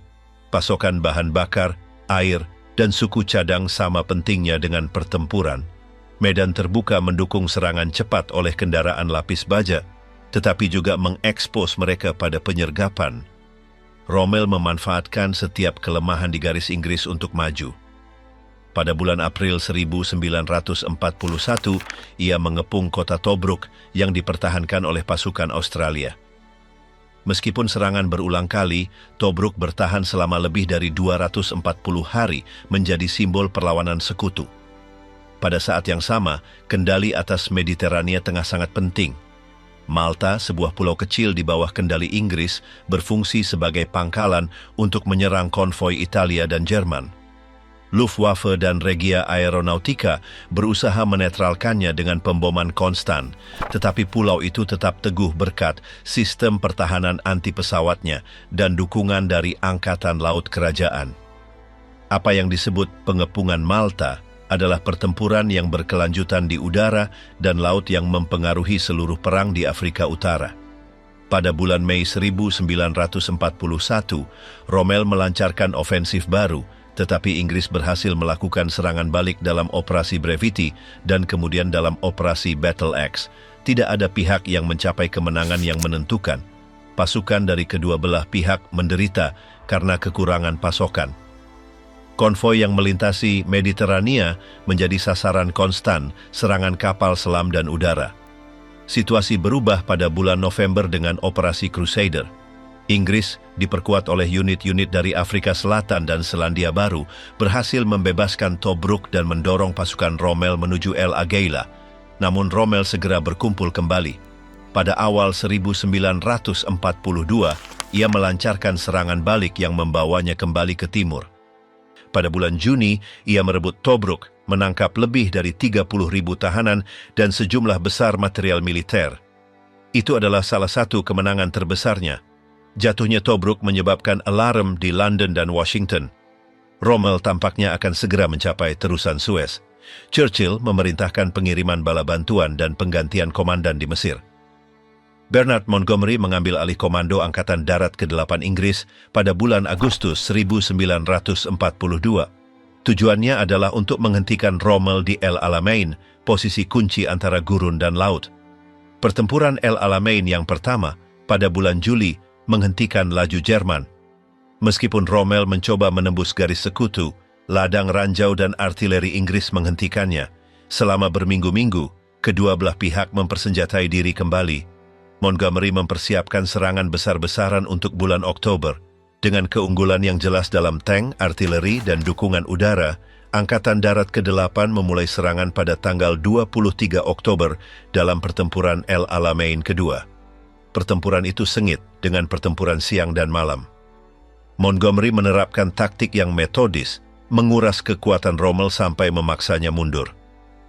Pasokan bahan bakar, air, dan suku cadang sama pentingnya dengan pertempuran. Medan terbuka mendukung serangan cepat oleh kendaraan lapis baja, tetapi juga mengekspos mereka pada penyergapan. Rommel memanfaatkan setiap kelemahan di garis Inggris untuk maju. Pada bulan April 1941, ia mengepung kota Tobruk yang dipertahankan oleh pasukan Australia. Meskipun serangan berulang kali, Tobruk bertahan selama lebih dari 240 hari menjadi simbol perlawanan sekutu. Pada saat yang sama, kendali atas Mediterania tengah sangat penting. Malta, sebuah pulau kecil di bawah kendali Inggris, berfungsi sebagai pangkalan untuk menyerang konvoi Italia dan Jerman. Luftwaffe dan Regia Aeronautica berusaha menetralkannya dengan pemboman konstan, tetapi pulau itu tetap teguh berkat sistem pertahanan anti pesawatnya dan dukungan dari Angkatan Laut Kerajaan. Apa yang disebut pengepungan Malta adalah pertempuran yang berkelanjutan di udara dan laut yang mempengaruhi seluruh perang di Afrika Utara. Pada bulan Mei 1941, Rommel melancarkan ofensif baru, tetapi Inggris berhasil melakukan serangan balik dalam Operasi Brevity dan kemudian dalam Operasi Battle Axe. Tidak ada pihak yang mencapai kemenangan yang menentukan. pasukan dari kedua belah pihak menderita karena kekurangan pasokan. Konvoi yang melintasi Mediterania menjadi sasaran konstan serangan kapal selam dan udara. Situasi berubah pada bulan November dengan Operasi Crusader. Inggris, diperkuat oleh unit-unit dari Afrika Selatan dan Selandia Baru, berhasil membebaskan Tobruk dan mendorong pasukan Rommel menuju El Agheila. Namun Rommel segera berkumpul kembali. Pada awal 1942, ia melancarkan serangan balik yang membawanya kembali ke timur. Pada bulan Juni, ia merebut Tobruk, menangkap lebih dari 30.000 tahanan dan sejumlah besar material militer. Itu adalah salah satu kemenangan terbesarnya. Jatuhnya Tobruk menyebabkan alarm di London dan Washington. Rommel tampaknya akan segera mencapai terusan Suez. Churchill memerintahkan pengiriman bala bantuan dan penggantian komandan di Mesir. Bernard Montgomery mengambil alih komando Angkatan Darat ke-8 Inggris pada bulan Agustus 1942. Tujuannya adalah untuk menghentikan Rommel di El Alamein, posisi kunci antara gurun dan laut. Pertempuran El Alamein yang pertama, pada bulan Juli, menghentikan laju Jerman. Meskipun Rommel mencoba menembus garis sekutu, ladang ranjau dan artileri Inggris menghentikannya. Selama berminggu-minggu, kedua belah pihak mempersenjatai diri kembali. Montgomery mempersiapkan serangan besar-besaran untuk bulan Oktober. Dengan keunggulan yang jelas dalam tank, artileri, dan dukungan udara, Angkatan Darat ke-8 memulai serangan pada tanggal 23 Oktober dalam pertempuran El Alamein kedua. Pertempuran itu sengit dengan pertempuran siang dan malam. Montgomery menerapkan taktik yang metodis, menguras kekuatan Rommel sampai memaksanya mundur.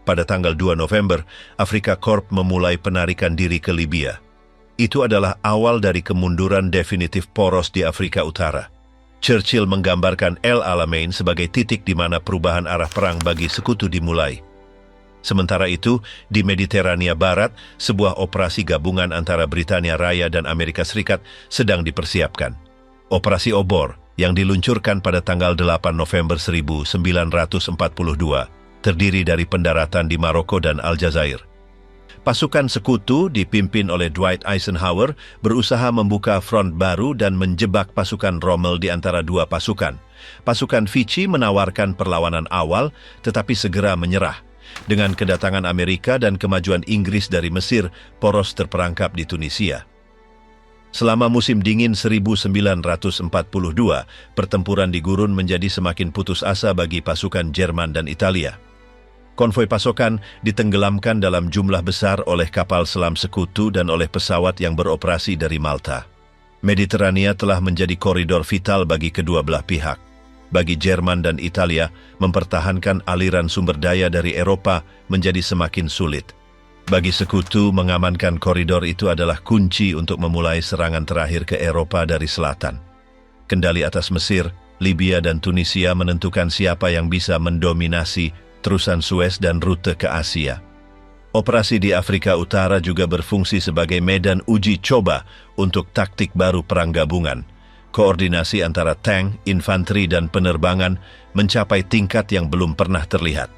Pada tanggal 2 November, Afrika Korps memulai penarikan diri ke Libya. Itu adalah awal dari kemunduran definitif poros di Afrika Utara. Churchill menggambarkan El Alamein sebagai titik di mana perubahan arah perang bagi sekutu dimulai. Sementara itu, di Mediterania Barat, sebuah operasi gabungan antara Britania Raya dan Amerika Serikat sedang dipersiapkan. Operasi Obor, yang diluncurkan pada tanggal 8 November 1942, terdiri dari pendaratan di Maroko dan Aljazair. Pasukan sekutu dipimpin oleh Dwight Eisenhower berusaha membuka front baru dan menjebak pasukan Rommel di antara dua pasukan. Pasukan Vichy menawarkan perlawanan awal tetapi segera menyerah. Dengan kedatangan Amerika dan kemajuan Inggris dari Mesir, poros terperangkap di Tunisia. Selama musim dingin 1942, pertempuran di gurun menjadi semakin putus asa bagi pasukan Jerman dan Italia. Konvoi pasokan ditenggelamkan dalam jumlah besar oleh kapal selam sekutu dan oleh pesawat yang beroperasi dari Malta. Mediterania telah menjadi koridor vital bagi kedua belah pihak. Bagi Jerman dan Italia, mempertahankan aliran sumber daya dari Eropa menjadi semakin sulit. Bagi sekutu, mengamankan koridor itu adalah kunci untuk memulai serangan terakhir ke Eropa dari selatan. Kendali atas Mesir, Libya dan Tunisia menentukan siapa yang bisa mendominasi terusan Suez dan rute ke Asia. Operasi di Afrika Utara juga berfungsi sebagai medan uji coba untuk taktik baru perang gabungan. Koordinasi antara tank, infanteri, dan penerbangan mencapai tingkat yang belum pernah terlihat.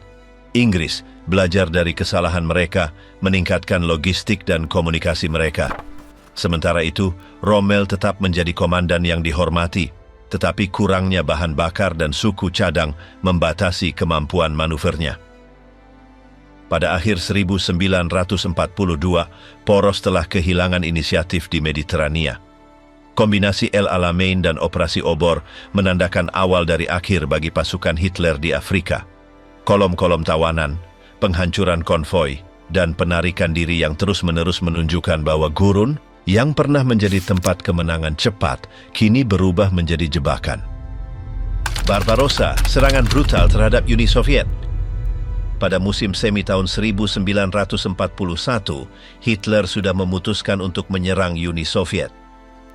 Inggris belajar dari kesalahan mereka, meningkatkan logistik dan komunikasi mereka. Sementara itu, Rommel tetap menjadi komandan yang dihormati, tetapi kurangnya bahan bakar dan suku cadang membatasi kemampuan manuvernya. Pada akhir 1942, poros telah kehilangan inisiatif di Mediterania. Kombinasi El Alamein dan Operasi Obor menandakan awal dari akhir bagi pasukan Hitler di Afrika. Kolom-kolom tawanan, penghancuran konvoi, dan penarikan diri yang terus-menerus menunjukkan bahwa gurun yang pernah menjadi tempat kemenangan cepat, kini berubah menjadi jebakan. Barbarossa, serangan brutal terhadap Uni Soviet. Pada musim semi tahun 1941, Hitler sudah memutuskan untuk menyerang Uni Soviet.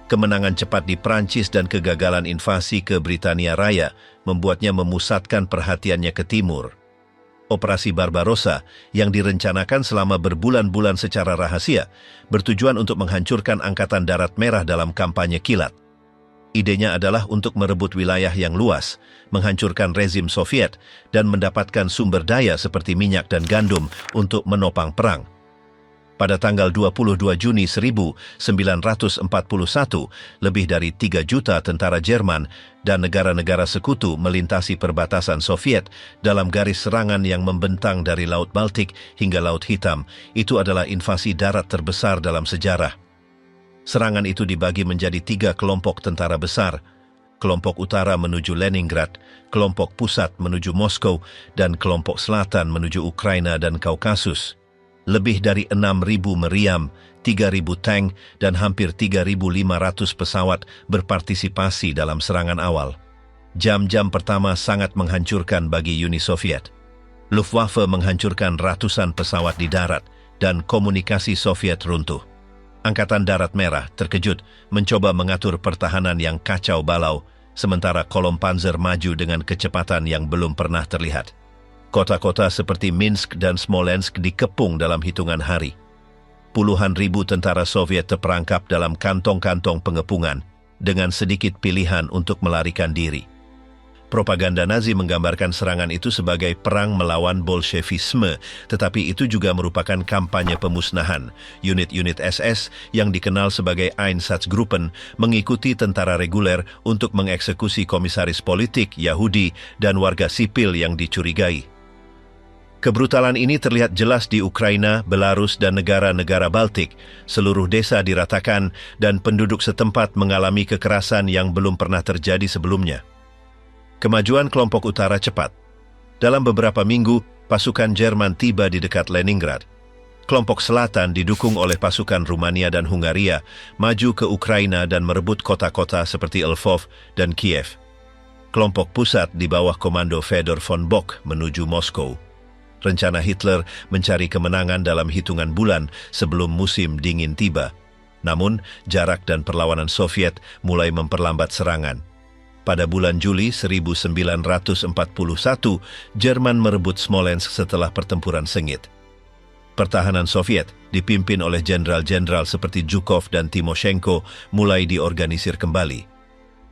Kemenangan cepat di Prancis dan kegagalan invasi ke Britania Raya membuatnya memusatkan perhatiannya ke timur. Operasi Barbarossa yang direncanakan selama berbulan-bulan secara rahasia bertujuan untuk menghancurkan Angkatan Darat Merah dalam kampanye kilat. Idenya adalah untuk merebut wilayah yang luas, menghancurkan rezim Soviet, dan mendapatkan sumber daya seperti minyak dan gandum untuk menopang perang. Pada tanggal 22 Juni 1941, lebih dari 3 juta tentara Jerman dan negara-negara sekutu melintasi perbatasan Soviet dalam garis serangan yang membentang dari Laut Baltik hingga Laut Hitam. Itu adalah invasi darat terbesar dalam sejarah. Serangan itu dibagi menjadi 3 kelompok tentara besar. Kelompok utara menuju Leningrad, kelompok pusat menuju Moskow, dan kelompok selatan menuju Ukraina dan Kaukasus. Lebih dari 6.000 meriam, 3.000 tank, dan hampir 3.500 pesawat berpartisipasi dalam serangan awal. Jam-jam pertama sangat menghancurkan bagi Uni Soviet. Luftwaffe menghancurkan ratusan pesawat di darat, dan komunikasi Soviet runtuh. Angkatan Darat Merah terkejut mencoba mengatur pertahanan yang kacau balau, sementara kolom panzer maju dengan kecepatan yang belum pernah terlihat. Kota-kota seperti Minsk dan Smolensk dikepung dalam hitungan hari. Puluhan ribu tentara Soviet terperangkap dalam kantong-kantong pengepungan dengan sedikit pilihan untuk melarikan diri. Propaganda Nazi menggambarkan serangan itu sebagai perang melawan Bolshevisme, tetapi itu juga merupakan kampanye pemusnahan. Unit-unit SS yang dikenal sebagai Einsatzgruppen mengikuti tentara reguler untuk mengeksekusi komisaris politik, Yahudi, dan warga sipil yang dicurigai. Kebrutalan ini terlihat jelas di Ukraina, Belarus, dan negara-negara Baltik. Seluruh desa diratakan dan penduduk setempat mengalami kekerasan yang belum pernah terjadi sebelumnya. Kemajuan kelompok utara cepat. Dalam beberapa minggu, pasukan Jerman tiba di dekat Leningrad. Kelompok selatan didukung oleh pasukan Rumania dan Hungaria, maju ke Ukraina dan merebut kota-kota seperti Lvov dan Kiev. Kelompok pusat di bawah komando Fedor von Bock menuju Moskow. Rencana Hitler mencari kemenangan dalam hitungan bulan sebelum musim dingin tiba. Namun, jarak dan perlawanan Soviet mulai memperlambat serangan. Pada bulan Juli 1941, Jerman merebut Smolensk setelah pertempuran sengit. Pertahanan Soviet, dipimpin oleh jenderal-jenderal seperti Zhukov dan Timoshenko, mulai diorganisir kembali.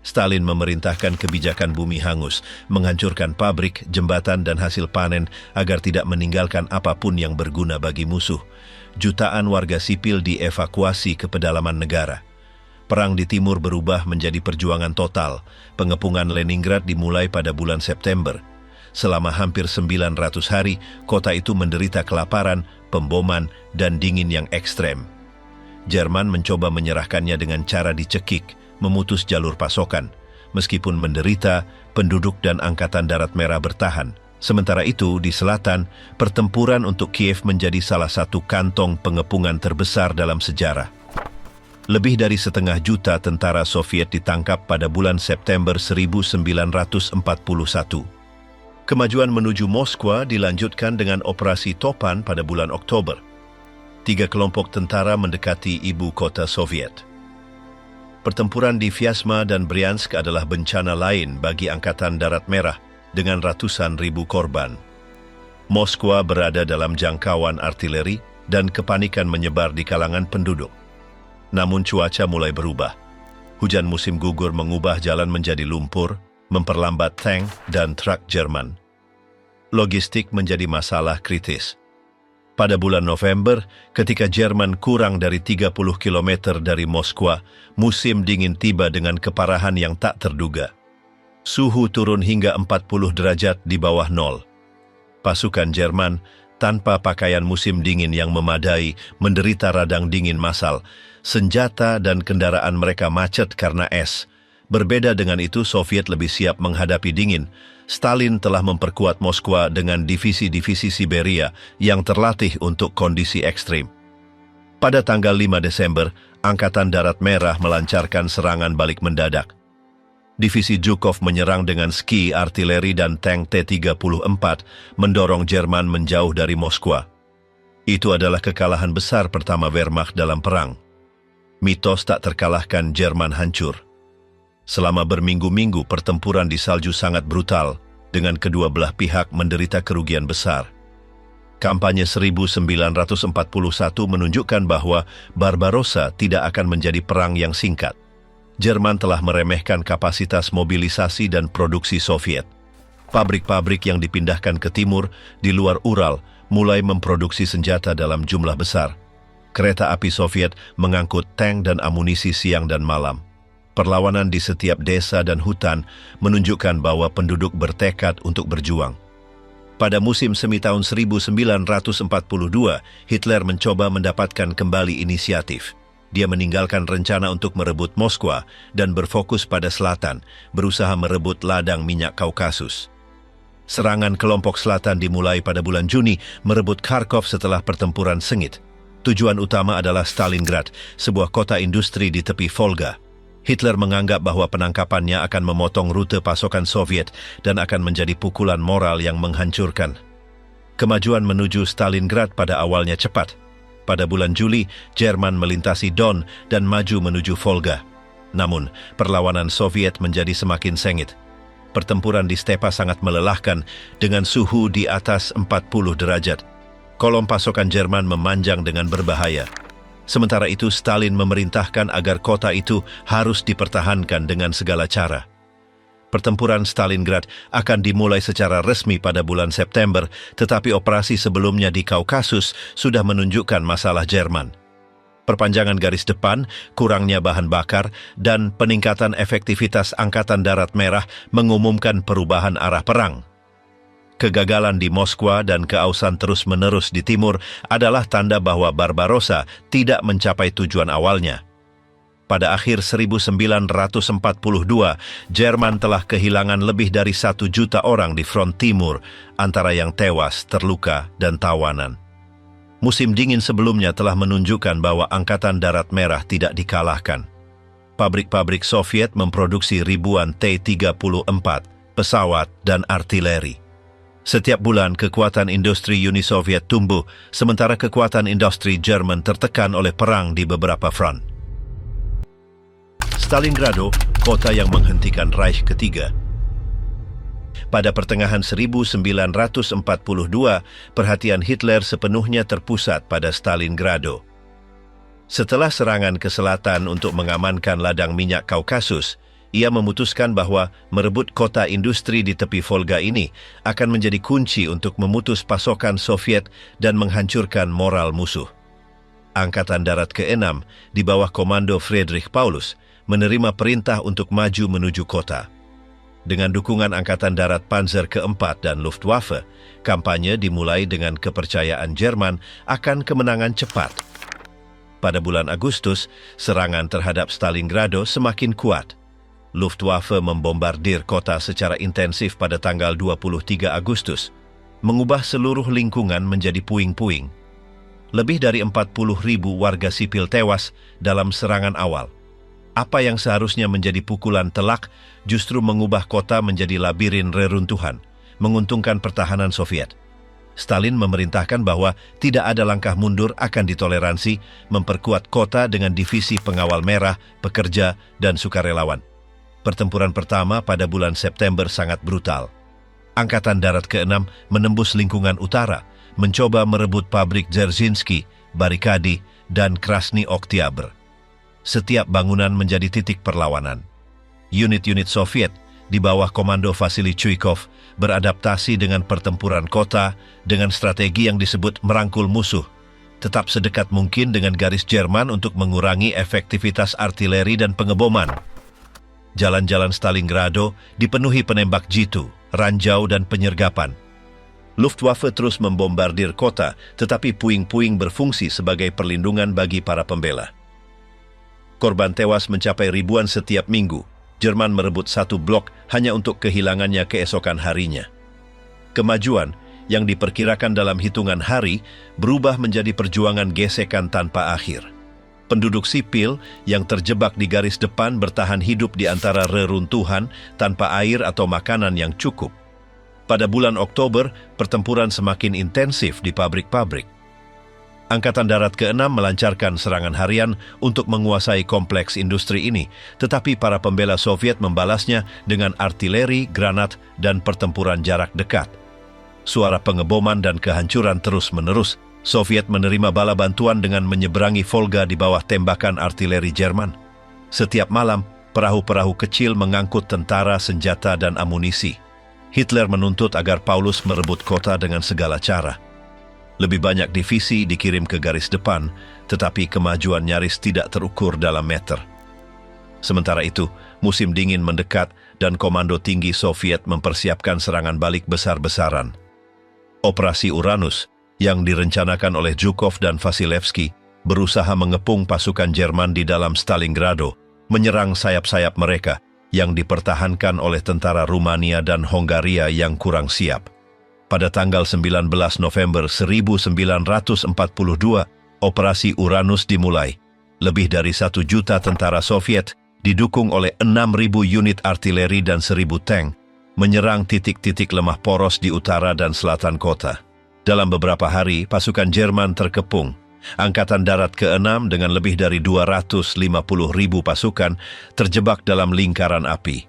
Stalin memerintahkan kebijakan bumi hangus, menghancurkan pabrik, jembatan, dan hasil panen agar tidak meninggalkan apapun yang berguna bagi musuh. Jutaan warga sipil dievakuasi ke pedalaman negara. Perang di timur berubah menjadi perjuangan total. Pengepungan Leningrad dimulai pada bulan September. Selama hampir 900 hari, kota itu menderita kelaparan, pemboman, dan dingin yang ekstrem. Jerman mencoba menyerahkannya dengan cara dicekik, memutus jalur pasokan. Meskipun menderita, penduduk dan Angkatan Darat Merah bertahan. Sementara itu, di selatan, pertempuran untuk Kiev menjadi salah satu kantong pengepungan terbesar dalam sejarah. Lebih dari 500.000 tentara Soviet ditangkap pada bulan September 1941. Kemajuan menuju Moskwa dilanjutkan dengan operasi Topan pada bulan Oktober. 3 kelompok tentara mendekati ibu kota Soviet. Pertempuran di Vyazma dan Bryansk adalah bencana lain bagi Angkatan Darat Merah dengan ratusan ribu korban. Moskwa berada dalam jangkauan artileri dan kepanikan menyebar di kalangan penduduk. Namun cuaca mulai berubah. Hujan musim gugur mengubah jalan menjadi lumpur, memperlambat tank dan truk Jerman. Logistik menjadi masalah kritis. Pada bulan November, ketika Jerman kurang dari 30 km dari Moskwa, musim dingin tiba dengan keparahan yang tak terduga. Suhu turun hingga 40 derajat di bawah nol. Pasukan Jerman, tanpa pakaian musim dingin yang memadai, menderita radang dingin massal. Senjata dan kendaraan mereka macet karena es. Berbeda dengan itu, Soviet lebih siap menghadapi dingin. Stalin telah memperkuat Moskwa dengan divisi-divisi Siberia yang terlatih untuk kondisi ekstrim. Pada tanggal 5 Desember, Angkatan Darat Merah melancarkan serangan balik mendadak. Divisi Zhukov menyerang dengan ski, artileri, dan tank T-34, mendorong Jerman menjauh dari Moskwa. Itu adalah kekalahan besar pertama Wehrmacht dalam perang. Mitos tak terkalahkan Jerman hancur. Selama berminggu-minggu pertempuran di salju sangat brutal, dengan kedua belah pihak menderita kerugian besar. Kampanye 1941 menunjukkan bahwa Barbarossa tidak akan menjadi perang yang singkat. Jerman telah meremehkan kapasitas mobilisasi dan produksi Soviet. Pabrik-pabrik yang dipindahkan ke timur, di luar Ural, mulai memproduksi senjata dalam jumlah besar. kereta api Soviet mengangkut tank dan amunisi siang dan malam. Perlawanan di setiap desa dan hutan menunjukkan bahwa penduduk bertekad untuk berjuang. Pada musim semi tahun 1942, Hitler mencoba mendapatkan kembali inisiatif. Dia meninggalkan rencana untuk merebut Moskwa dan berfokus pada selatan, berusaha merebut ladang minyak Kaukasus. Serangan kelompok selatan dimulai pada bulan Juni, merebut Kharkov setelah pertempuran sengit. Tujuan utama adalah Stalingrad, sebuah kota industri di tepi Volga. Hitler menganggap bahwa penangkapannya akan memotong rute pasokan Soviet dan akan menjadi pukulan moral yang menghancurkan. Kemajuan menuju Stalingrad pada awalnya cepat. Pada bulan Juli, Jerman melintasi Don dan maju menuju Volga. Namun, perlawanan Soviet menjadi semakin sengit. Pertempuran di stepa sangat melelahkan dengan suhu di atas 40 derajat. Kolom pasukan Jerman memanjang dengan berbahaya. Sementara itu, Stalin memerintahkan agar kota itu harus dipertahankan dengan segala cara. Pertempuran Stalingrad akan dimulai secara resmi pada bulan September, tetapi operasi sebelumnya di Kaukasus sudah menunjukkan masalah Jerman. Perpanjangan garis depan, kurangnya bahan bakar, dan peningkatan efektivitas Angkatan Darat Merah mengumumkan perubahan arah perang. Kegagalan di Moskwa dan keausan terus-menerus di timur adalah tanda bahwa Barbarossa tidak mencapai tujuan awalnya. Pada akhir 1942, Jerman telah kehilangan lebih dari 1 juta orang di front timur, antara yang tewas, terluka, dan tawanan. Musim dingin sebelumnya telah menunjukkan bahwa Angkatan Darat Merah tidak dikalahkan. Pabrik-pabrik Soviet memproduksi ribuan T-34, pesawat, dan artileri. Setiap bulan, kekuatan industri Uni Soviet tumbuh, sementara kekuatan industri Jerman tertekan oleh perang di beberapa front. Stalingrado, kota yang menghentikan Reich ketiga. Pada pertengahan 1942, perhatian Hitler sepenuhnya terpusat pada Stalingrado. Setelah serangan ke selatan untuk mengamankan ladang minyak Kaukasus, ia memutuskan bahwa merebut kota industri di tepi Volga ini akan menjadi kunci untuk memutus pasokan Soviet dan menghancurkan moral musuh. Angkatan Darat ke-6 di bawah komando Friedrich Paulus menerima perintah untuk maju menuju kota. Dengan dukungan Angkatan Darat Panzer ke-4 dan Luftwaffe, kampanye dimulai dengan kepercayaan Jerman akan kemenangan cepat. Pada bulan Agustus, serangan terhadap Stalingrado semakin kuat. Luftwaffe membombardir kota secara intensif pada tanggal 23 Agustus, mengubah seluruh lingkungan menjadi puing-puing. Lebih dari 40.000 warga sipil tewas dalam serangan awal. Apa yang seharusnya menjadi pukulan telak justru mengubah kota menjadi labirin reruntuhan, menguntungkan pertahanan Soviet. Stalin memerintahkan bahwa tidak ada langkah mundur akan ditoleransi, memperkuat kota dengan divisi pengawal merah, pekerja, dan sukarelawan. Pertempuran pertama pada bulan September sangat brutal. Angkatan Darat ke-6 menembus lingkungan utara, mencoba merebut pabrik Dzerzhinsky, Barikadi, dan Krasny Oktyabr. Setiap bangunan menjadi titik perlawanan. Unit-unit Soviet di bawah komando Vasily Chuikov beradaptasi dengan pertempuran kota dengan strategi yang disebut merangkul musuh, tetap sedekat mungkin dengan garis Jerman untuk mengurangi efektivitas artileri dan pengeboman. Jalan-jalan Stalingrado dipenuhi penembak jitu, ranjau, dan penyergapan. Luftwaffe terus membombardir kota, tetapi puing-puing berfungsi sebagai perlindungan bagi para pembela. Korban tewas mencapai ribuan setiap minggu. Jerman merebut satu blok hanya untuk kehilangannya keesokan harinya. Kemajuan yang diperkirakan dalam hitungan hari berubah menjadi perjuangan gesekan tanpa akhir. Penduduk sipil yang terjebak di garis depan bertahan hidup di antara reruntuhan tanpa air atau makanan yang cukup. Pada bulan Oktober, pertempuran semakin intensif di pabrik-pabrik. Angkatan Darat ke-6 melancarkan serangan harian untuk menguasai kompleks industri ini, tetapi para pembela Soviet membalasnya dengan artileri, granat, dan pertempuran jarak dekat. Suara pengeboman dan kehancuran terus-menerus. Soviet menerima bala bantuan dengan menyeberangi Volga di bawah tembakan artileri Jerman. Setiap malam, perahu-perahu kecil mengangkut tentara, senjata, dan amunisi. Hitler menuntut agar Paulus merebut kota dengan segala cara. Lebih banyak divisi dikirim ke garis depan, tetapi kemajuan nyaris tidak terukur dalam meter. Sementara itu, musim dingin mendekat dan Komando Tinggi Soviet mempersiapkan serangan balik besar-besaran. Operasi Uranus, yang direncanakan oleh Zhukov dan Vasilevsky, berusaha mengepung pasukan Jerman di dalam Stalingrado, menyerang sayap-sayap mereka yang dipertahankan oleh tentara Rumania dan Hongaria yang kurang siap. Pada tanggal 19 November 1942, Operasi Uranus dimulai. Lebih dari 1 juta tentara Soviet, didukung oleh 6.000 unit artileri dan 1.000 tank, menyerang titik-titik lemah poros di utara dan selatan kota. Dalam beberapa hari, pasukan Jerman terkepung. Angkatan Darat ke-6 dengan lebih dari 250.000 pasukan terjebak dalam lingkaran api.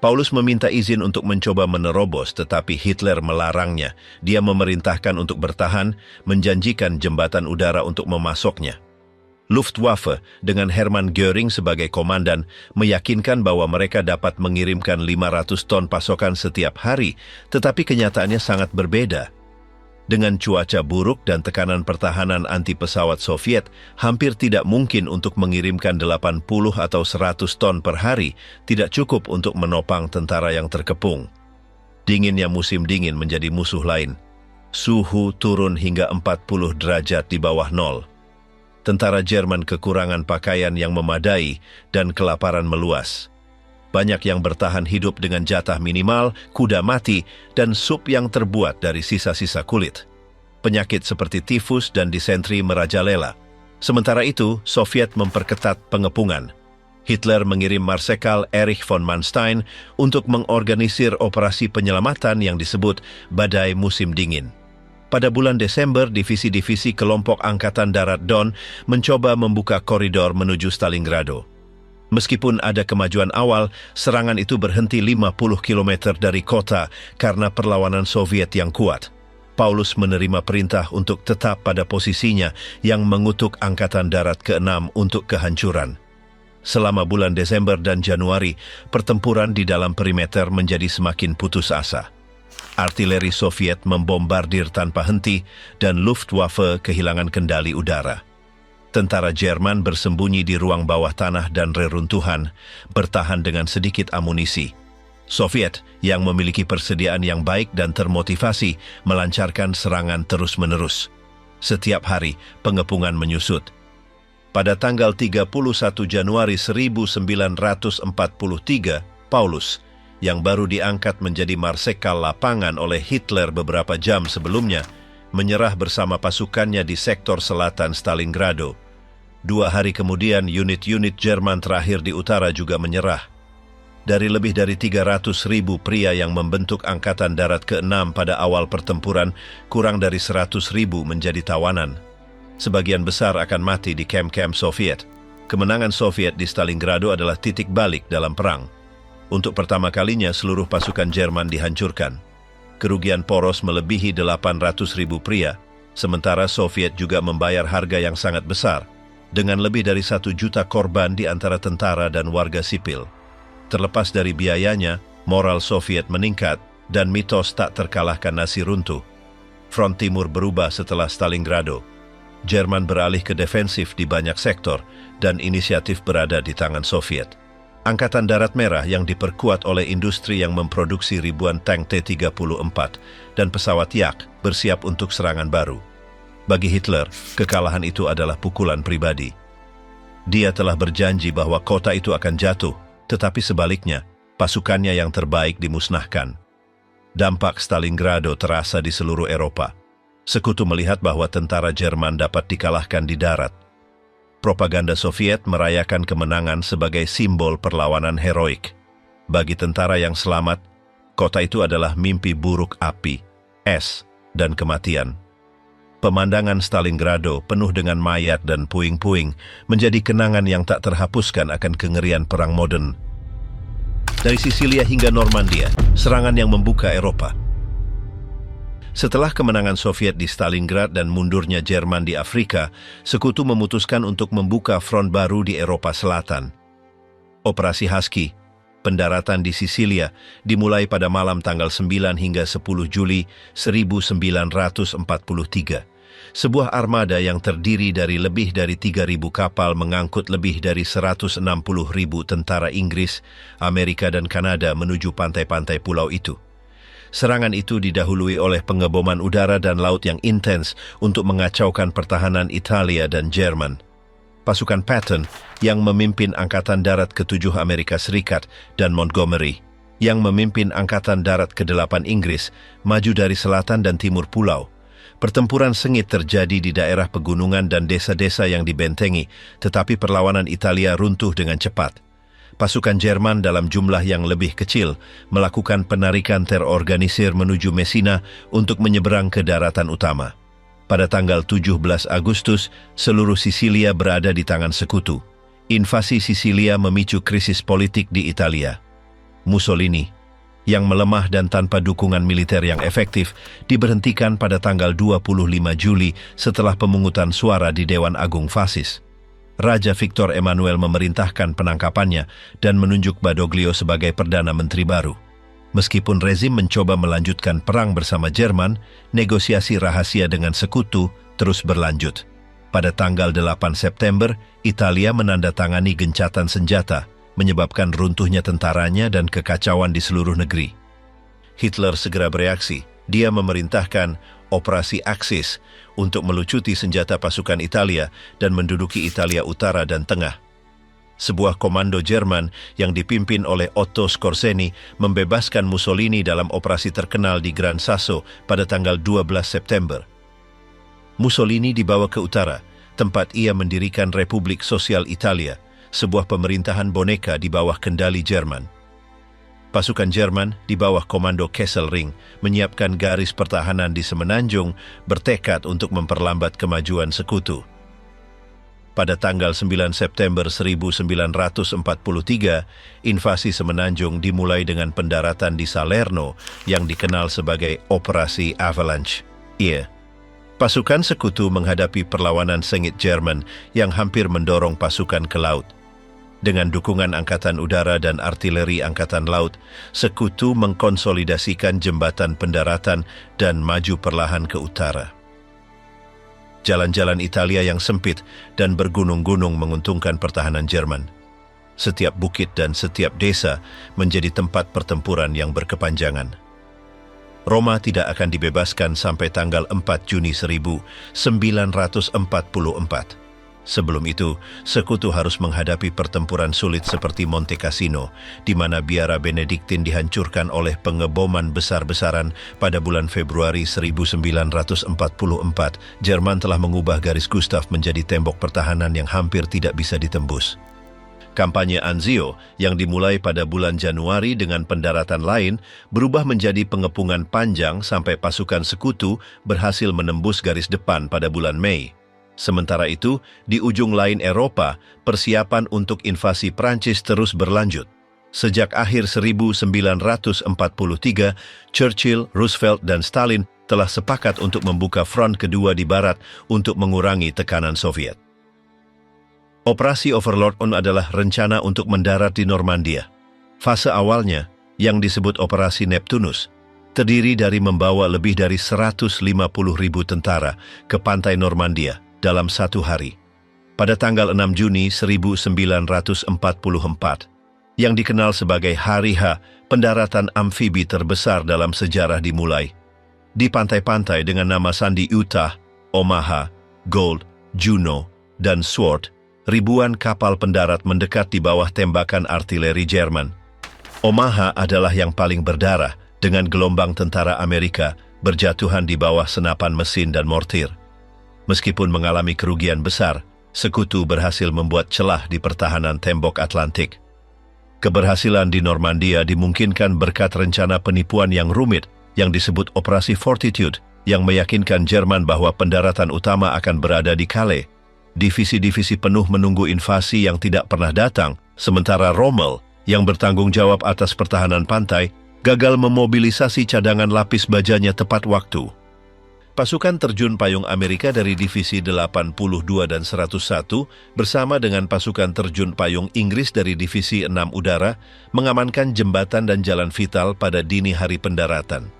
Paulus meminta izin untuk mencoba menerobos, tetapi Hitler melarangnya. Dia memerintahkan untuk bertahan, menjanjikan jembatan udara untuk memasoknya. Luftwaffe dengan Hermann Göring sebagai komandan meyakinkan bahwa mereka dapat mengirimkan 500 ton pasokan setiap hari, tetapi kenyataannya sangat berbeda. Dengan cuaca buruk dan tekanan pertahanan anti-pesawat Soviet, hampir tidak mungkin untuk mengirimkan 80 atau 100 ton per hari, tidak cukup untuk menopang tentara yang terkepung. Dinginnya musim dingin menjadi musuh lain. Suhu turun hingga 40 derajat di bawah nol. Tentara Jerman kekurangan pakaian yang memadai dan kelaparan meluas. Banyak yang bertahan hidup dengan jatah minimal, kuda mati, dan sup yang terbuat dari sisa-sisa kulit. Penyakit seperti tifus dan disentri merajalela. Sementara itu, Soviet memperketat pengepungan. Hitler mengirim Marsekal Erich von Manstein untuk mengorganisir operasi penyelamatan yang disebut Badai Musim Dingin. Pada bulan Desember, divisi-divisi kelompok Angkatan Darat Don mencoba membuka koridor menuju Stalingrado. Meskipun ada kemajuan awal, serangan itu berhenti 50 km dari kota karena perlawanan Soviet yang kuat. Paulus menerima perintah untuk tetap pada posisinya yang mengutuk Angkatan Darat ke-6 untuk kehancuran. Selama bulan Desember dan Januari, pertempuran di dalam perimeter menjadi semakin putus asa. Artileri Soviet membombardir tanpa henti dan Luftwaffe kehilangan kendali udara. Tentara Jerman bersembunyi di ruang bawah tanah dan reruntuhan, bertahan dengan sedikit amunisi. Soviet, yang memiliki persediaan yang baik dan termotivasi, melancarkan serangan terus-menerus. Setiap hari, pengepungan menyusut. Pada tanggal 31 Januari 1943, Paulus, yang baru diangkat menjadi Marsekal lapangan oleh Hitler beberapa jam sebelumnya, menyerah bersama pasukannya di sektor selatan Stalingrado. 2 hari kemudian, unit-unit Jerman terakhir di utara juga menyerah. Dari lebih dari 300.000 pria yang membentuk Angkatan Darat ke-6 pada awal pertempuran, kurang dari 100.000 menjadi tawanan. Sebagian besar akan mati di kamp-kamp Soviet. Kemenangan Soviet di Stalingrado adalah titik balik dalam perang. Untuk pertama kalinya, seluruh pasukan Jerman dihancurkan. Kerugian poros melebihi 800.000 pria, sementara Soviet juga membayar harga yang sangat besar, dengan lebih dari 1 juta korban di antara tentara dan warga sipil. Terlepas dari biayanya, moral Soviet meningkat dan mitos tak terkalahkan nasi runtuh. Front Timur berubah setelah Stalingrado. Jerman beralih ke defensif di banyak sektor dan inisiatif berada di tangan Soviet. Angkatan Darat Merah yang diperkuat oleh industri yang memproduksi ribuan tank T-34 dan pesawat Yak bersiap untuk serangan baru. Bagi Hitler, kekalahan itu adalah pukulan pribadi. Dia telah berjanji bahwa kota itu akan jatuh, tetapi sebaliknya, pasukannya yang terbaik dimusnahkan. Dampak Stalingrado terasa di seluruh Eropa. Sekutu melihat bahwa tentara Jerman dapat dikalahkan di darat. Propaganda Soviet merayakan kemenangan sebagai simbol perlawanan heroik. Bagi tentara yang selamat, kota itu adalah mimpi buruk api, es, dan kematian. Pemandangan Stalingrado penuh dengan mayat dan puing-puing menjadi kenangan yang tak terhapuskan akan kengerian perang modern. Dari Sisilia hingga Normandia, serangan yang membuka Eropa. Setelah kemenangan Soviet di Stalingrad dan mundurnya Jerman di Afrika, Sekutu memutuskan untuk membuka front baru di Eropa Selatan. Operasi Husky, Pendaratan di Sisilia dimulai pada malam tanggal 9 hingga 10 Juli 1943. Sebuah armada yang terdiri dari lebih dari 3.000 kapal mengangkut lebih dari 160.000 tentara Inggris, Amerika dan Kanada menuju pantai-pantai pulau itu. Serangan itu didahului oleh pengeboman udara dan laut yang intens untuk mengacaukan pertahanan Italia dan Jerman. Pasukan Patton yang memimpin Angkatan Darat ke-7 Amerika Serikat dan Montgomery yang memimpin Angkatan Darat ke-8 Inggris maju dari selatan dan timur pulau. Pertempuran sengit terjadi di daerah pegunungan dan desa-desa yang dibentengi, tetapi perlawanan Italia runtuh dengan cepat. Pasukan Jerman dalam jumlah yang lebih kecil melakukan penarikan terorganisir menuju Messina untuk menyeberang ke daratan utama. Pada tanggal 17 Agustus, seluruh Sisilia berada di tangan sekutu. Invasi Sisilia memicu krisis politik di Italia. Mussolini, yang melemah dan tanpa dukungan militer yang efektif, diberhentikan pada tanggal 25 Juli setelah pemungutan suara di Dewan Agung Fasis. Raja Victor Emmanuel memerintahkan penangkapannya dan menunjuk Badoglio sebagai Perdana Menteri baru. Meskipun rezim mencoba melanjutkan perang bersama Jerman, negosiasi rahasia dengan sekutu terus berlanjut. Pada tanggal 8 September, Italia menandatangani gencatan senjata, menyebabkan runtuhnya tentaranya dan kekacauan di seluruh negeri. Hitler segera bereaksi. Dia memerintahkan Operasi Axis untuk melucuti senjata pasukan Italia dan menduduki Italia Utara dan Tengah. Sebuah komando Jerman yang dipimpin oleh Otto Skorzeny membebaskan Mussolini dalam operasi terkenal di Gran Sasso pada tanggal 12 September. Mussolini dibawa ke utara, tempat ia mendirikan Republik Sosial Italia, sebuah pemerintahan boneka di bawah kendali Jerman. Pasukan Jerman di bawah komando Kesselring menyiapkan garis pertahanan di Semenanjung, bertekad untuk memperlambat kemajuan sekutu. Pada tanggal 9 September 1943, invasi Semenanjung dimulai dengan pendaratan di Salerno yang dikenal sebagai Operasi Avalanche. Pasukan sekutu menghadapi perlawanan sengit Jerman yang hampir mendorong pasukan ke laut. Dengan dukungan Angkatan Udara dan Artileri Angkatan Laut, sekutu mengkonsolidasikan jembatan pendaratan dan maju perlahan ke utara. Jalan-jalan Italia yang sempit dan bergunung-gunung menguntungkan pertahanan Jerman. Setiap bukit dan setiap desa menjadi tempat pertempuran yang berkepanjangan. Roma tidak akan dibebaskan sampai tanggal 4 Juni 1944. Sebelum itu, sekutu harus menghadapi pertempuran sulit seperti Monte Cassino, di mana biara Benediktin dihancurkan oleh pengeboman besar-besaran pada bulan Februari 1944. Jerman telah mengubah garis Gustav menjadi tembok pertahanan yang hampir tidak bisa ditembus. Kampanye Anzio yang dimulai pada bulan Januari dengan pendaratan lain berubah menjadi pengepungan panjang sampai pasukan sekutu berhasil menembus garis depan pada bulan Mei. Sementara itu, di ujung lain Eropa, persiapan untuk invasi Prancis terus berlanjut. Sejak akhir 1943, Churchill, Roosevelt, dan Stalin telah sepakat untuk membuka front kedua di barat untuk mengurangi tekanan Soviet. Operasi Overlord adalah rencana untuk mendarat di Normandia. Fase awalnya, yang disebut Operasi Neptunus, terdiri dari membawa lebih dari 150.000 tentara ke pantai Normandia dalam satu hari. Pada tanggal 6 Juni 1944, yang dikenal sebagai Hari H, pendaratan amfibi terbesar dalam sejarah dimulai. Di pantai-pantai dengan nama sandi Utah, Omaha, Gold, Juno, dan Sword, ribuan kapal pendarat mendekat di bawah tembakan artileri Jerman. Omaha adalah yang paling berdarah, dengan gelombang tentara Amerika berjatuhan di bawah senapan mesin dan mortir. Meskipun mengalami kerugian besar, sekutu berhasil membuat celah di pertahanan tembok Atlantik. Keberhasilan di Normandia dimungkinkan berkat rencana penipuan yang rumit yang disebut Operasi Fortitude, yang meyakinkan Jerman bahwa pendaratan utama akan berada di Calais. Divisi-divisi penuh menunggu invasi yang tidak pernah datang, sementara Rommel, yang bertanggung jawab atas pertahanan pantai, gagal memobilisasi cadangan lapis bajanya tepat waktu. Pasukan terjun payung Amerika dari Divisi 82 dan 101 bersama dengan pasukan terjun payung Inggris dari Divisi 6 Udara mengamankan jembatan dan jalan vital pada dini hari pendaratan.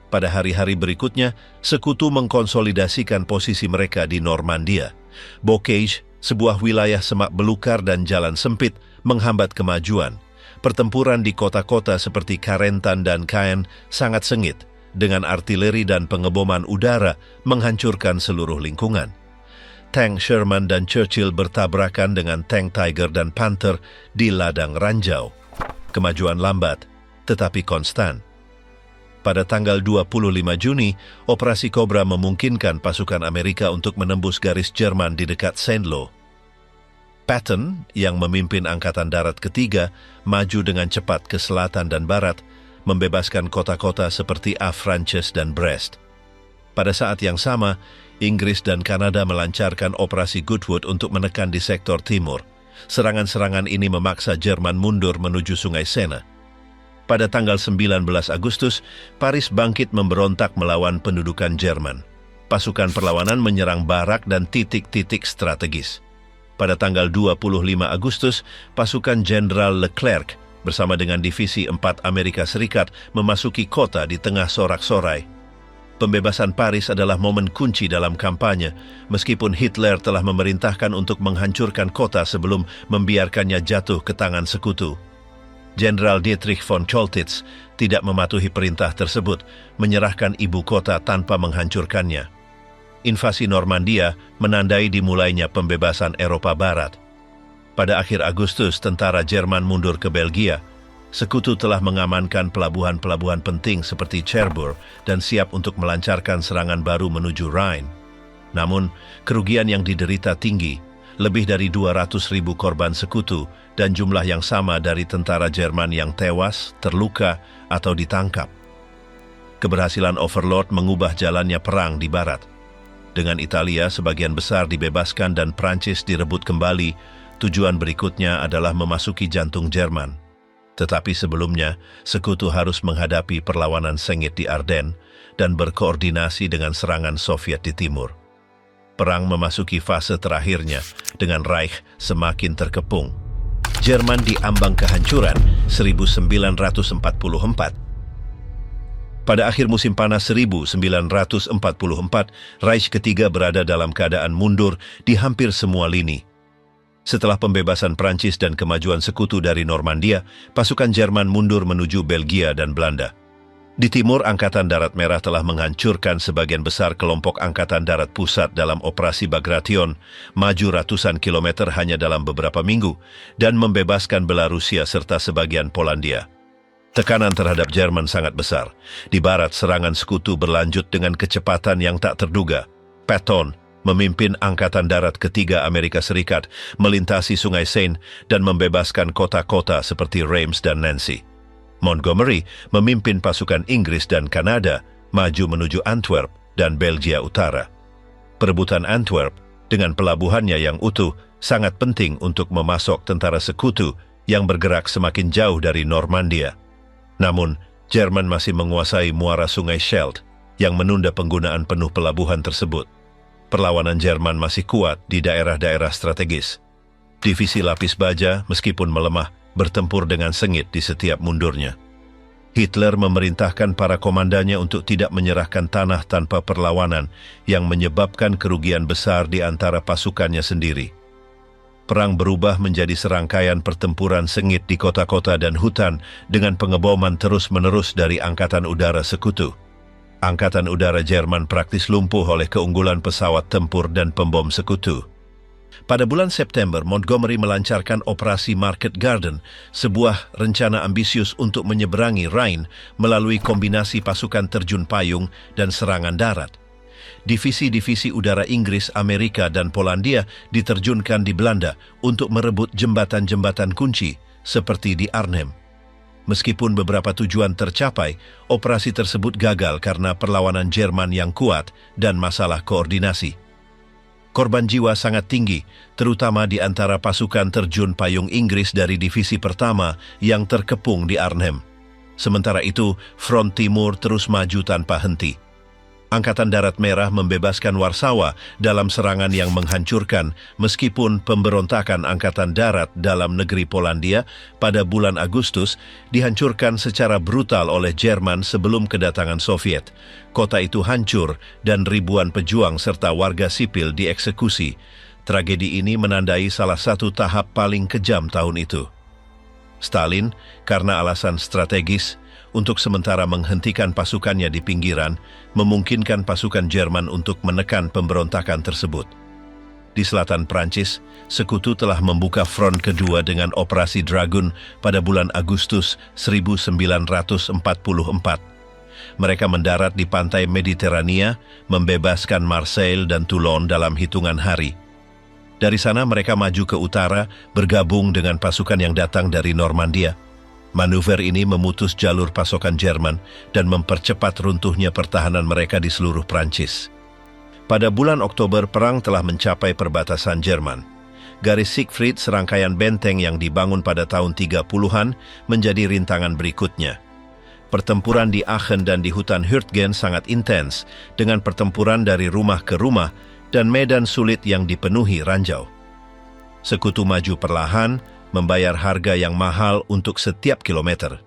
Pada hari-hari berikutnya, sekutu mengkonsolidasikan posisi mereka di Normandia. Bocage, sebuah wilayah semak belukar dan jalan sempit, menghambat kemajuan. Pertempuran di kota-kota seperti Carentan dan Caen sangat sengit, dengan artileri dan pengeboman udara menghancurkan seluruh lingkungan. Tank Sherman dan Churchill bertabrakan dengan tank Tiger dan Panther di ladang ranjau. Kemajuan lambat, tetapi konstan. Pada tanggal 25 Juni, Operasi Cobra memungkinkan pasukan Amerika untuk menembus garis Jerman di dekat Saint-Lô. Patton, yang memimpin Angkatan Darat ketiga, maju dengan cepat ke selatan dan barat, membebaskan kota-kota seperti Avranches dan Brest. Pada saat yang sama, Inggris dan Kanada melancarkan Operasi Goodwood untuk menekan di sektor timur. Serangan-serangan ini memaksa Jerman mundur menuju Sungai Sena. Pada tanggal 19 Agustus, Paris bangkit memberontak melawan pendudukan Jerman. Pasukan perlawanan menyerang barak dan titik-titik strategis. Pada tanggal 25 Agustus, pasukan Jenderal Leclerc bersama dengan Divisi 4 Amerika Serikat memasuki kota di tengah sorak-sorai. Pembebasan Paris adalah momen kunci dalam kampanye, meskipun Hitler telah memerintahkan untuk menghancurkan kota sebelum membiarkannya jatuh ke tangan sekutu. Jenderal Dietrich von Choltitz tidak mematuhi perintah tersebut, menyerahkan ibu kota tanpa menghancurkannya. Invasi Normandia menandai dimulainya pembebasan Eropa Barat. Pada akhir Agustus, tentara Jerman mundur ke Belgia. Sekutu telah mengamankan pelabuhan-pelabuhan penting seperti Cherbourg dan siap untuk melancarkan serangan baru menuju Rhine. Namun, kerugian yang diderita tinggi, lebih dari 200.000 korban sekutu dan jumlah yang sama dari tentara Jerman yang tewas, terluka, atau ditangkap. Keberhasilan Overlord mengubah jalannya perang di barat. Dengan Italia sebagian besar dibebaskan dan Prancis direbut kembali, tujuan berikutnya adalah memasuki jantung Jerman. Tetapi sebelumnya, sekutu harus menghadapi perlawanan sengit di Ardennes dan berkoordinasi dengan serangan Soviet di timur. Perang memasuki fase terakhirnya dengan Reich semakin terkepung. Jerman diambang kehancuran 1944. Pada akhir musim panas 1944, Reich ketiga berada dalam keadaan mundur di hampir semua lini. Setelah pembebasan Prancis dan kemajuan sekutu dari Normandia, pasukan Jerman mundur menuju Belgia dan Belanda. Di timur, Angkatan Darat Merah telah menghancurkan sebagian besar kelompok Angkatan Darat Pusat dalam Operasi Bagration, maju ratusan kilometer hanya dalam beberapa minggu, dan membebaskan Belarusia serta sebagian Polandia. Tekanan terhadap Jerman sangat besar. Di barat, serangan sekutu berlanjut dengan kecepatan yang tak terduga. Patton, memimpin Angkatan Darat ketiga Amerika Serikat, melintasi Sungai Seine dan membebaskan kota-kota seperti Reims dan Nancy. Montgomery memimpin pasukan Inggris dan Kanada, maju menuju Antwerp dan Belgia Utara. Perebutan Antwerp, dengan pelabuhannya yang utuh, sangat penting untuk memasok tentara sekutu yang bergerak semakin jauh dari Normandia. Namun, Jerman masih menguasai muara Sungai Scheldt yang menunda penggunaan penuh pelabuhan tersebut. Perlawanan Jerman masih kuat di daerah-daerah strategis. Divisi lapis baja, meskipun melemah, bertempur dengan sengit di setiap mundurnya. Hitler memerintahkan para komandannya untuk tidak menyerahkan tanah tanpa perlawanan yang menyebabkan kerugian besar di antara pasukannya sendiri. Perang berubah menjadi serangkaian pertempuran sengit di kota-kota dan hutan dengan pengeboman terus-menerus dari Angkatan Udara Sekutu. Angkatan Udara Jerman praktis lumpuh oleh keunggulan pesawat tempur dan pembom sekutu. Pada bulan September, Montgomery melancarkan Operasi Market Garden, sebuah rencana ambisius untuk menyeberangi Rhine melalui kombinasi pasukan terjun payung dan serangan darat. Divisi-divisi udara Inggris, Amerika, dan Polandia diterjunkan di Belanda untuk merebut jembatan-jembatan kunci seperti di Arnhem. Meskipun beberapa tujuan tercapai, operasi tersebut gagal karena perlawanan Jerman yang kuat dan masalah koordinasi. Korban jiwa sangat tinggi, terutama di antara pasukan terjun payung Inggris dari divisi pertama yang terkepung di Arnhem. Sementara itu, front timur terus maju tanpa henti. Angkatan Darat Merah membebaskan Warsawa dalam serangan yang menghancurkan, meskipun pemberontakan Angkatan Darat dalam negeri Polandia pada bulan Agustus dihancurkan secara brutal oleh Jerman sebelum kedatangan Soviet. Kota itu hancur dan ribuan pejuang serta warga sipil dieksekusi. Tragedi ini menandai salah satu tahap paling kejam tahun itu. Stalin, karena alasan strategis, untuk sementara menghentikan pasukannya di pinggiran, memungkinkan pasukan Jerman untuk menekan pemberontakan tersebut. Di selatan Prancis, Sekutu telah membuka front kedua dengan Operasi Dragoon pada bulan Agustus 1944. Mereka mendarat di pantai Mediterania, membebaskan Marseille dan Toulon dalam hitungan hari. Dari sana mereka maju ke utara, bergabung dengan pasukan yang datang dari Normandia. Manuver ini memutus jalur pasokan Jerman dan mempercepat runtuhnya pertahanan mereka di seluruh Prancis. Pada bulan Oktober, perang telah mencapai perbatasan Jerman. Garis Siegfried, serangkaian benteng yang dibangun pada tahun 30-an, menjadi rintangan berikutnya. Pertempuran di Aachen dan di hutan Hürtgen sangat intens, dengan pertempuran dari rumah ke rumah dan medan sulit yang dipenuhi ranjau. Sekutu maju perlahan, membayar harga yang mahal untuk setiap kilometer.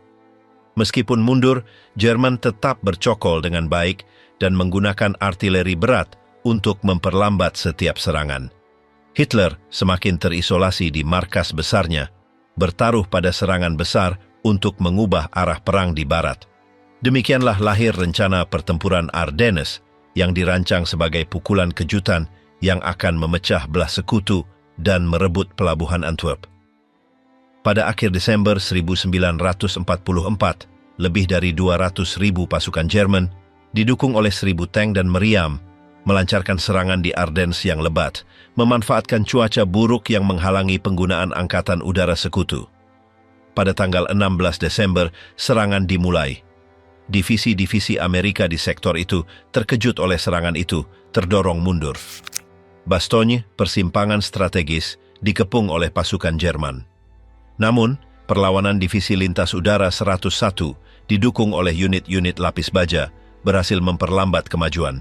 Meskipun mundur, Jerman tetap bercokol dengan baik dan menggunakan artileri berat untuk memperlambat setiap serangan. Hitler semakin terisolasi di markas besarnya, bertaruh pada serangan besar untuk mengubah arah perang di barat. Demikianlah lahir rencana pertempuran Ardennes yang dirancang sebagai pukulan kejutan yang akan memecah belah Sekutu dan merebut pelabuhan Antwerp. Pada akhir Desember 1944, lebih dari 200.000 pasukan Jerman, didukung oleh 1.000 tank dan meriam, melancarkan serangan di Ardennes yang lebat, memanfaatkan cuaca buruk yang menghalangi penggunaan Angkatan Udara Sekutu. Pada tanggal 16 Desember, serangan dimulai. Divisi-divisi Amerika di sektor itu terkejut oleh serangan itu, terdorong mundur. Bastogne, persimpangan strategis, dikepung oleh pasukan Jerman. Namun, perlawanan Divisi Lintas Udara 101, didukung oleh unit-unit lapis baja, berhasil memperlambat kemajuan.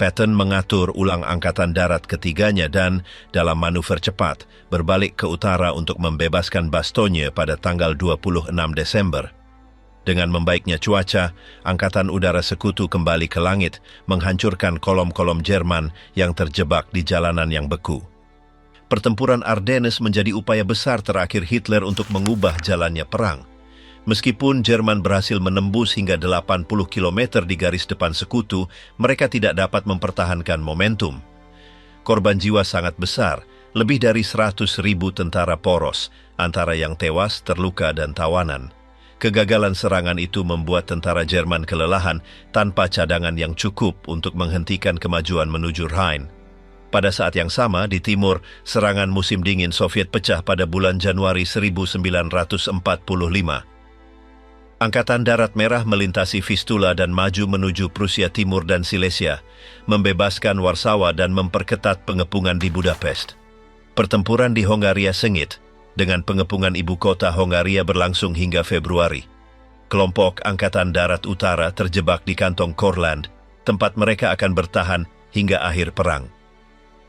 Patton mengatur ulang Angkatan Darat ketiganya dan, dalam manuver cepat, berbalik ke utara untuk membebaskan Bastogne pada tanggal 26 Desember. Dengan membaiknya cuaca, Angkatan Udara Sekutu kembali ke langit, menghancurkan kolom-kolom Jerman yang terjebak di jalanan yang beku. Pertempuran Ardennes menjadi upaya besar terakhir Hitler untuk mengubah jalannya perang. Meskipun Jerman berhasil menembus hingga 80 km di garis depan Sekutu, mereka tidak dapat mempertahankan momentum. Korban jiwa sangat besar, lebih dari 100.000 tentara poros, antara yang tewas, terluka, dan tawanan. Kegagalan serangan itu membuat tentara Jerman kelelahan tanpa cadangan yang cukup untuk menghentikan kemajuan menuju Rhine. Pada saat yang sama, di timur, serangan musim dingin Soviet pecah pada bulan Januari 1945. Angkatan Darat Merah melintasi Vistula dan maju menuju Prusia Timur dan Silesia, membebaskan Warsawa dan memperketat pengepungan di Budapest. Pertempuran di Hongaria sengit, dengan pengepungan ibu kota Hongaria berlangsung hingga Februari. Kelompok Angkatan Darat Utara terjebak di kantong Courland, tempat mereka akan bertahan hingga akhir perang.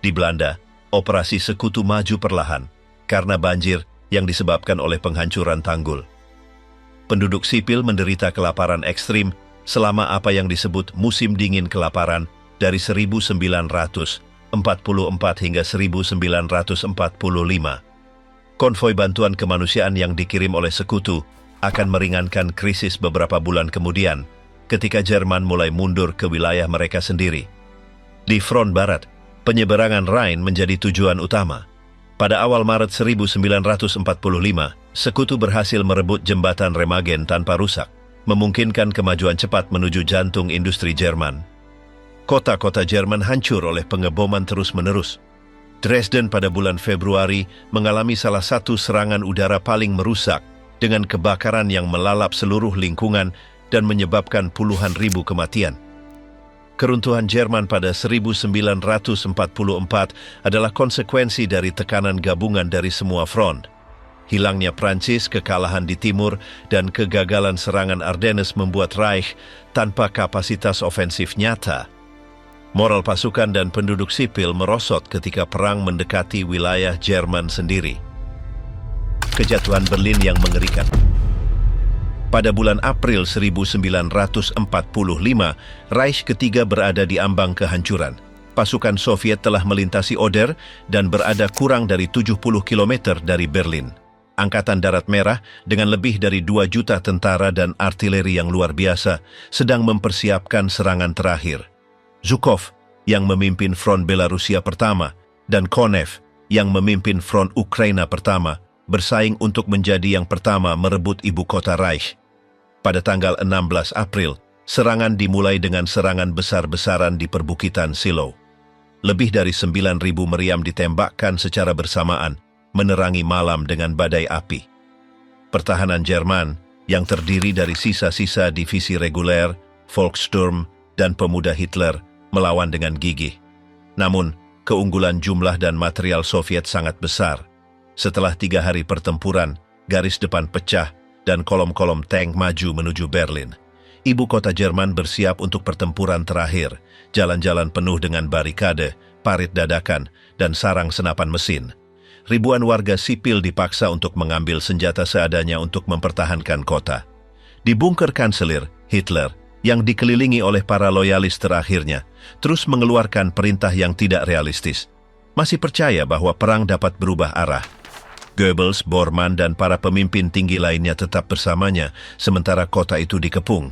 Di Belanda, operasi Sekutu maju perlahan karena banjir yang disebabkan oleh penghancuran tanggul. Penduduk sipil menderita kelaparan ekstrim selama apa yang disebut musim dingin kelaparan dari 1944 hingga 1945. Konvoi bantuan kemanusiaan yang dikirim oleh Sekutu akan meringankan krisis beberapa bulan kemudian ketika Jerman mulai mundur ke wilayah mereka sendiri. Di front barat, penyeberangan Rhine menjadi tujuan utama. Pada awal Maret 1945, Sekutu berhasil merebut jembatan Remagen tanpa rusak, memungkinkan kemajuan cepat menuju jantung industri Jerman. Kota-kota Jerman hancur oleh pengeboman terus-menerus. Dresden pada bulan Februari mengalami salah satu serangan udara paling merusak dengan kebakaran yang melalap seluruh lingkungan dan menyebabkan puluhan ribu kematian. Keruntuhan Jerman pada 1944 adalah konsekuensi dari tekanan gabungan dari semua front. Hilangnya Prancis, kekalahan di timur, dan kegagalan serangan Ardennes membuat Reich tanpa kapasitas ofensif nyata. Moral pasukan dan penduduk sipil merosot ketika perang mendekati wilayah Jerman sendiri. Kejatuhan Berlin yang mengerikan. Pada bulan April 1945, Reich ketiga berada di ambang kehancuran. Pasukan Soviet telah melintasi Oder dan berada kurang dari 70 km dari Berlin. Angkatan Darat Merah dengan lebih dari 2 juta tentara dan artileri yang luar biasa sedang mempersiapkan serangan terakhir. Zhukov yang memimpin Front Belarusia Pertama dan Konev yang memimpin Front Ukraina Pertama bersaing untuk menjadi yang pertama merebut ibu kota Reich. Pada tanggal 16 April, serangan dimulai dengan serangan besar-besaran di perbukitan Silo. Lebih dari 9.000 meriam ditembakkan secara bersamaan, menerangi malam dengan badai api. Pertahanan Jerman, yang terdiri dari sisa-sisa divisi reguler, Volkssturm, dan pemuda Hitler, melawan dengan gigih. Namun, keunggulan jumlah dan material Soviet sangat besar. Setelah 3 hari pertempuran, garis depan pecah dan kolom-kolom tank maju menuju Berlin. Ibu kota Jerman bersiap untuk pertempuran terakhir, jalan-jalan penuh dengan barikade, parit dadakan, dan sarang senapan mesin. Ribuan warga sipil dipaksa untuk mengambil senjata seadanya untuk mempertahankan kota. Di bunker kanselir, Hitler, yang dikelilingi oleh para loyalis terakhirnya, terus mengeluarkan perintah yang tidak realistis. Masih percaya bahwa perang dapat berubah arah. Goebbels, Bormann, dan para pemimpin tinggi lainnya tetap bersamanya, sementara kota itu dikepung.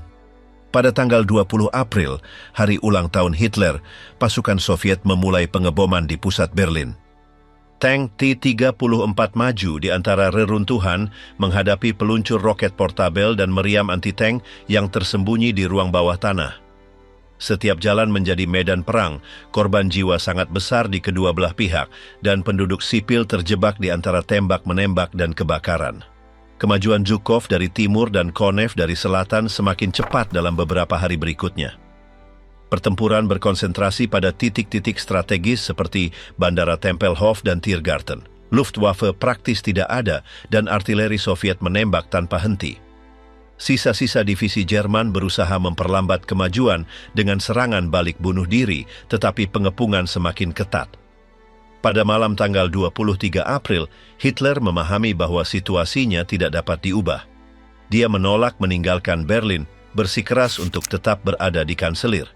Pada tanggal 20 April, hari ulang tahun Hitler, pasukan Soviet memulai pengeboman di pusat Berlin. Tank T-34 maju di antara reruntuhan menghadapi peluncur roket portabel dan meriam anti-tank yang tersembunyi di ruang bawah tanah. Setiap jalan menjadi medan perang, korban jiwa sangat besar di kedua belah pihak, dan penduduk sipil terjebak di antara tembak-menembak dan kebakaran. Kemajuan Zhukov dari timur dan Konev dari selatan semakin cepat dalam beberapa hari berikutnya. Pertempuran berkonsentrasi pada titik-titik strategis seperti Bandara Tempelhof dan Tiergarten. Luftwaffe praktis tidak ada dan artileri Soviet menembak tanpa henti. Sisa-sisa divisi Jerman berusaha memperlambat kemajuan dengan serangan balik bunuh diri, tetapi pengepungan semakin ketat. Pada malam tanggal 23 April, Hitler memahami bahwa situasinya tidak dapat diubah. Dia menolak meninggalkan Berlin, bersikeras untuk tetap berada di kanselir.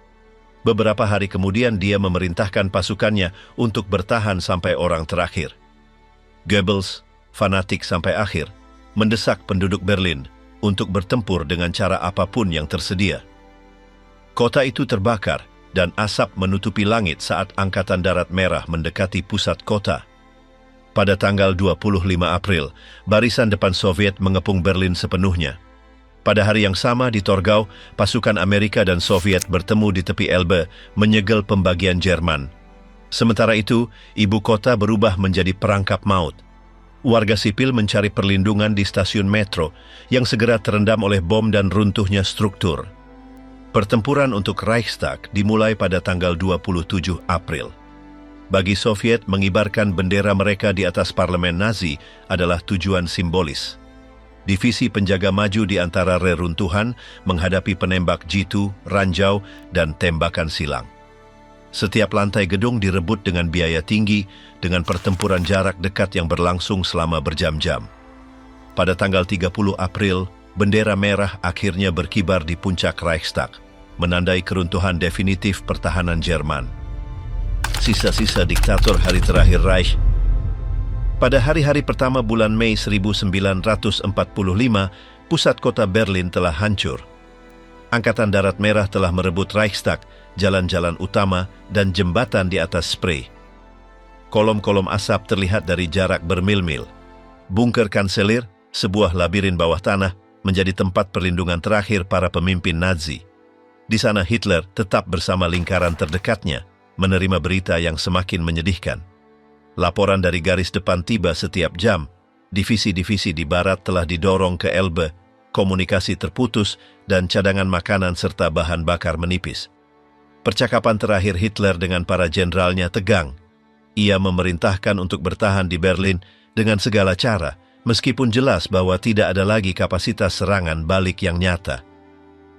Beberapa hari kemudian dia memerintahkan pasukannya untuk bertahan sampai orang terakhir. Goebbels, fanatik sampai akhir, mendesak penduduk Berlin untuk bertempur dengan cara apapun yang tersedia. Kota itu terbakar dan asap menutupi langit saat Angkatan Darat Merah mendekati pusat kota. Pada tanggal 25 April, barisan depan Soviet mengepung Berlin sepenuhnya. Pada hari yang sama di Torgau, pasukan Amerika dan Soviet bertemu di tepi Elbe, menyegel pembagian Jerman. Sementara itu, ibu kota berubah menjadi perangkap maut. Warga sipil mencari perlindungan di stasiun metro, yang segera terendam oleh bom dan runtuhnya struktur. Pertempuran untuk Reichstag dimulai pada tanggal 27 April. Bagi Soviet, mengibarkan bendera mereka di atas parlemen Nazi adalah tujuan simbolis. Divisi penjaga maju di antara reruntuhan menghadapi penembak jitu, ranjau, dan tembakan silang. Setiap lantai gedung direbut dengan biaya tinggi dengan pertempuran jarak dekat yang berlangsung selama berjam-jam. Pada tanggal 30 April, bendera merah akhirnya berkibar di puncak Reichstag, menandai keruntuhan definitif pertahanan Jerman. Sisa-sisa diktator hari terakhir Reich. Pada hari-hari pertama bulan Mei 1945, pusat kota Berlin telah hancur. Angkatan Darat Merah telah merebut Reichstag, jalan-jalan utama, dan jembatan di atas Spree. Kolom-kolom asap terlihat dari jarak bermil-mil. Bunker kanselir, sebuah labirin bawah tanah, menjadi tempat perlindungan terakhir para pemimpin Nazi. Di sana Hitler tetap bersama lingkaran terdekatnya, menerima berita yang semakin menyedihkan. Laporan dari garis depan tiba setiap jam. Divisi-divisi di barat telah didorong ke Elbe, komunikasi terputus, dan cadangan makanan serta bahan bakar menipis. Percakapan terakhir Hitler dengan para jenderalnya tegang. Ia memerintahkan untuk bertahan di Berlin dengan segala cara meskipun jelas bahwa tidak ada lagi kapasitas serangan balik yang nyata.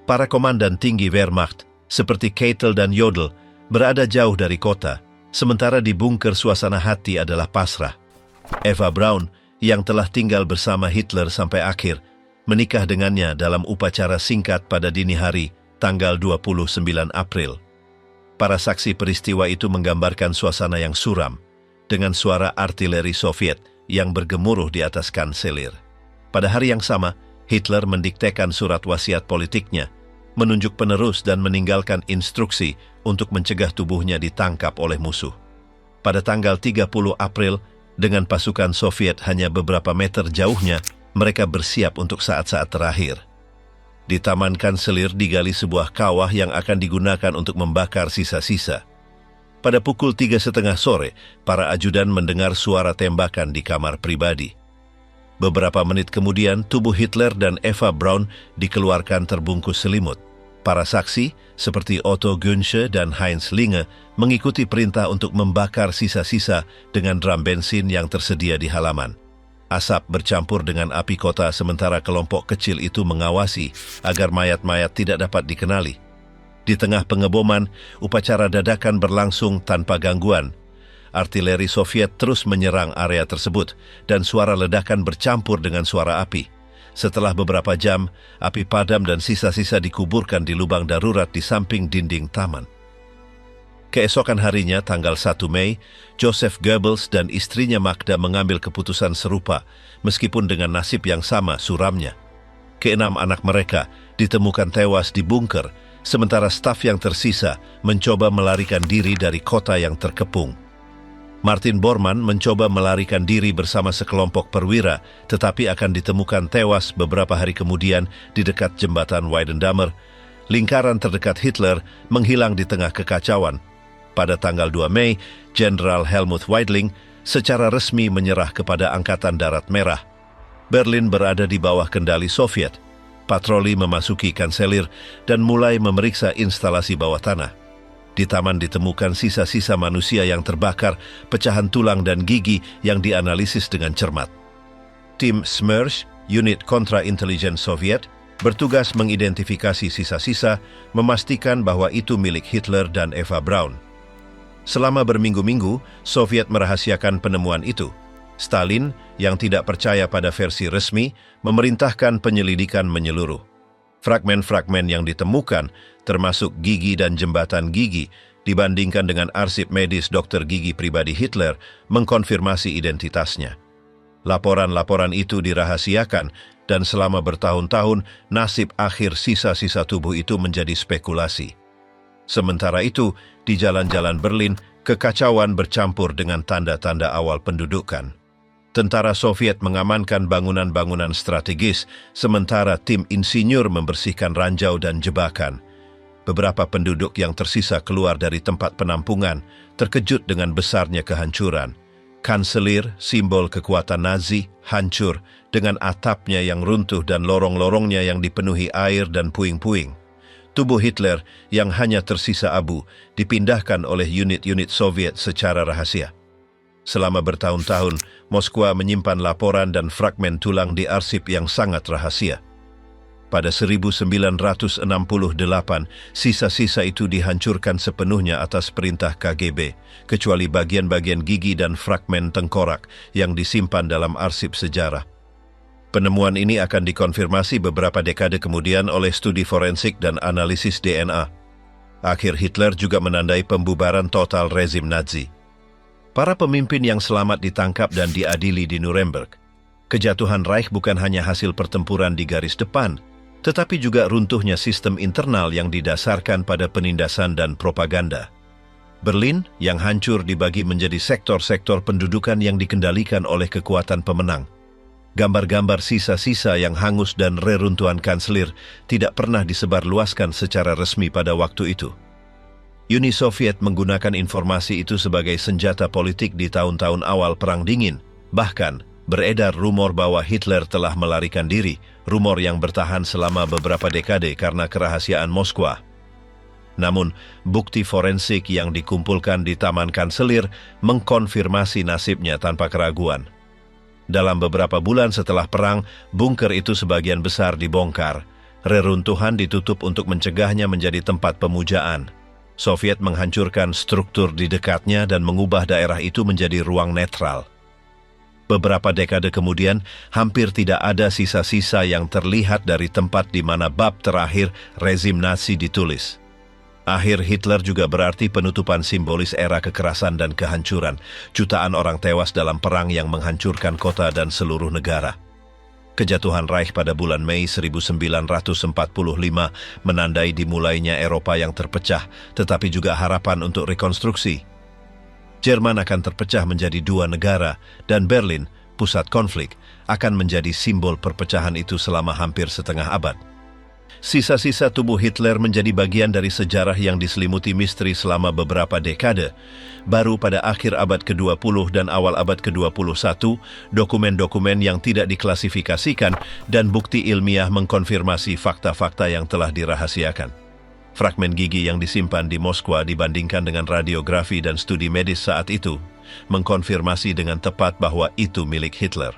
Para komandan tinggi Wehrmacht, seperti Keitel dan Jodl, berada jauh dari kota, sementara di bunker suasana hati adalah pasrah. Eva Braun, yang telah tinggal bersama Hitler sampai akhir, menikah dengannya dalam upacara singkat pada dini hari, tanggal 29 April. Para saksi peristiwa itu menggambarkan suasana yang suram, dengan suara artileri Soviet yang bergemuruh di atas kanselir. Pada hari yang sama, Hitler mendiktekan surat wasiat politiknya, menunjuk penerus dan meninggalkan instruksi untuk mencegah tubuhnya ditangkap oleh musuh. Pada tanggal 30 April, dengan pasukan Soviet hanya beberapa meter jauhnya, mereka bersiap untuk saat-saat terakhir. Di Taman Kanselir digali sebuah kawah yang akan digunakan untuk membakar sisa-sisa. Pada pukul 3:30 sore, para ajudan mendengar suara tembakan di kamar pribadi. Beberapa menit kemudian, tubuh Hitler dan Eva Braun dikeluarkan terbungkus selimut. Para saksi, seperti Otto Günsche dan Heinz Linge, mengikuti perintah untuk membakar sisa-sisa dengan drum bensin yang tersedia di halaman. Asap bercampur dengan api kota sementara kelompok kecil itu mengawasi agar mayat-mayat tidak dapat dikenali. Di tengah pengeboman, upacara dadakan berlangsung tanpa gangguan. Artileri Soviet terus menyerang area tersebut dan suara ledakan bercampur dengan suara api. Setelah beberapa jam, api padam dan sisa-sisa dikuburkan di lubang darurat di samping dinding taman. Keesokan harinya, tanggal 1 Mei, Joseph Goebbels dan istrinya Magda mengambil keputusan serupa, meskipun dengan nasib yang sama suramnya. Keenam anak mereka ditemukan tewas di bunker, sementara staf yang tersisa mencoba melarikan diri dari kota yang terkepung. Martin Bormann mencoba melarikan diri bersama sekelompok perwira, tetapi akan ditemukan tewas beberapa hari kemudian di dekat jembatan Weidendammer. Lingkaran terdekat Hitler menghilang di tengah kekacauan. Pada tanggal 2 Mei, Jenderal Helmut Weidling secara resmi menyerah kepada Angkatan Darat Merah. Berlin berada di bawah kendali Soviet. Patroli memasuki kanselir dan mulai memeriksa instalasi bawah tanah. Di taman ditemukan sisa-sisa manusia yang terbakar, pecahan tulang dan gigi yang dianalisis dengan cermat. Tim Smersh, unit kontra-intelijen Soviet, bertugas mengidentifikasi sisa-sisa, memastikan bahwa itu milik Hitler dan Eva Braun. Selama berminggu-minggu, Soviet merahasiakan penemuan itu. Stalin, yang tidak percaya pada versi resmi, memerintahkan penyelidikan menyeluruh. Fragmen-fragmen yang ditemukan, termasuk gigi dan jembatan gigi, dibandingkan dengan arsip medis dokter gigi pribadi Hitler, mengkonfirmasi identitasnya. Laporan-laporan itu dirahasiakan, dan selama bertahun-tahun, nasib akhir sisa-sisa tubuh itu menjadi spekulasi. Sementara itu, di jalan-jalan Berlin, kekacauan bercampur dengan tanda-tanda awal pendudukan. Tentara Soviet mengamankan bangunan-bangunan strategis, sementara tim insinyur membersihkan ranjau dan jebakan. Beberapa penduduk yang tersisa keluar dari tempat penampungan, terkejut dengan besarnya kehancuran. Kanselir, simbol kekuatan Nazi, hancur dengan atapnya yang runtuh dan lorong-lorongnya yang dipenuhi air dan puing-puing. Tubuh Hitler yang hanya tersisa abu dipindahkan oleh unit-unit Soviet secara rahasia. Selama bertahun-tahun, Moskwa menyimpan laporan dan fragmen tulang di arsip yang sangat rahasia. Pada 1968, sisa-sisa itu dihancurkan sepenuhnya atas perintah KGB, kecuali bagian-bagian gigi dan fragmen tengkorak yang disimpan dalam arsip sejarah. Penemuan ini akan dikonfirmasi beberapa dekade kemudian oleh studi forensik dan analisis DNA. Akhir Hitler juga menandai pembubaran total rezim Nazi. Para pemimpin yang selamat ditangkap dan diadili di Nuremberg. Kejatuhan Reich bukan hanya hasil pertempuran di garis depan, tetapi juga runtuhnya sistem internal yang didasarkan pada penindasan dan propaganda. Berlin yang hancur dibagi menjadi sektor-sektor pendudukan yang dikendalikan oleh kekuatan pemenang. Gambar-gambar sisa-sisa yang hangus dan reruntuhan kanselir tidak pernah disebarluaskan secara resmi pada waktu itu. Uni Soviet menggunakan informasi itu sebagai senjata politik di tahun-tahun awal Perang Dingin. Bahkan, beredar rumor bahwa Hitler telah melarikan diri, rumor yang bertahan selama beberapa dekade karena kerahasiaan Moskwa. Namun, bukti forensik yang dikumpulkan di Taman Kanselir mengkonfirmasi nasibnya tanpa keraguan. Dalam beberapa bulan setelah perang, bunker itu sebagian besar dibongkar. Reruntuhan ditutup untuk mencegahnya menjadi tempat pemujaan. Soviet menghancurkan struktur di dekatnya dan mengubah daerah itu menjadi ruang netral. Beberapa dekade kemudian, hampir tidak ada sisa-sisa yang terlihat dari tempat di mana bab terakhir rezim Nazi ditulis. Akhir Hitler juga berarti penutupan simbolis era kekerasan dan kehancuran. Jutaan orang tewas dalam perang yang menghancurkan kota dan seluruh negara. Kejatuhan Reich pada bulan Mei 1945 menandai dimulainya Eropa yang terpecah, tetapi juga harapan untuk rekonstruksi. Jerman akan terpecah menjadi dua negara, dan Berlin, pusat konflik, akan menjadi simbol perpecahan itu selama hampir setengah abad. Sisa-sisa tubuh Hitler menjadi bagian dari sejarah yang diselimuti misteri selama beberapa dekade. Baru pada akhir abad ke-20 dan awal abad ke-21, dokumen-dokumen yang tidak diklasifikasikan dan bukti ilmiah mengkonfirmasi fakta-fakta yang telah dirahasiakan. Fragmen gigi yang disimpan di Moskwa dibandingkan dengan radiografi dan studi medis saat itu, mengkonfirmasi dengan tepat bahwa itu milik Hitler.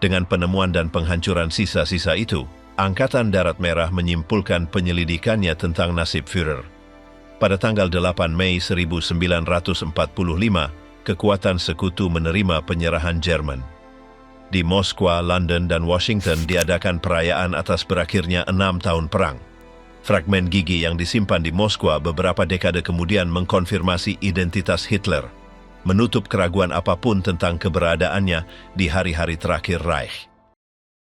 Dengan penemuan dan penghancuran sisa-sisa itu, Angkatan Darat Merah menyimpulkan penyelidikannya tentang nasib Führer. Pada tanggal 8 Mei 1945, kekuatan sekutu menerima penyerahan Jerman. Di Moskwa, London, dan Washington diadakan perayaan atas berakhirnya 6 tahun perang. Fragmen gigi yang disimpan di Moskwa beberapa dekade kemudian mengkonfirmasi identitas Hitler, menutup keraguan apapun tentang keberadaannya di hari-hari terakhir Reich.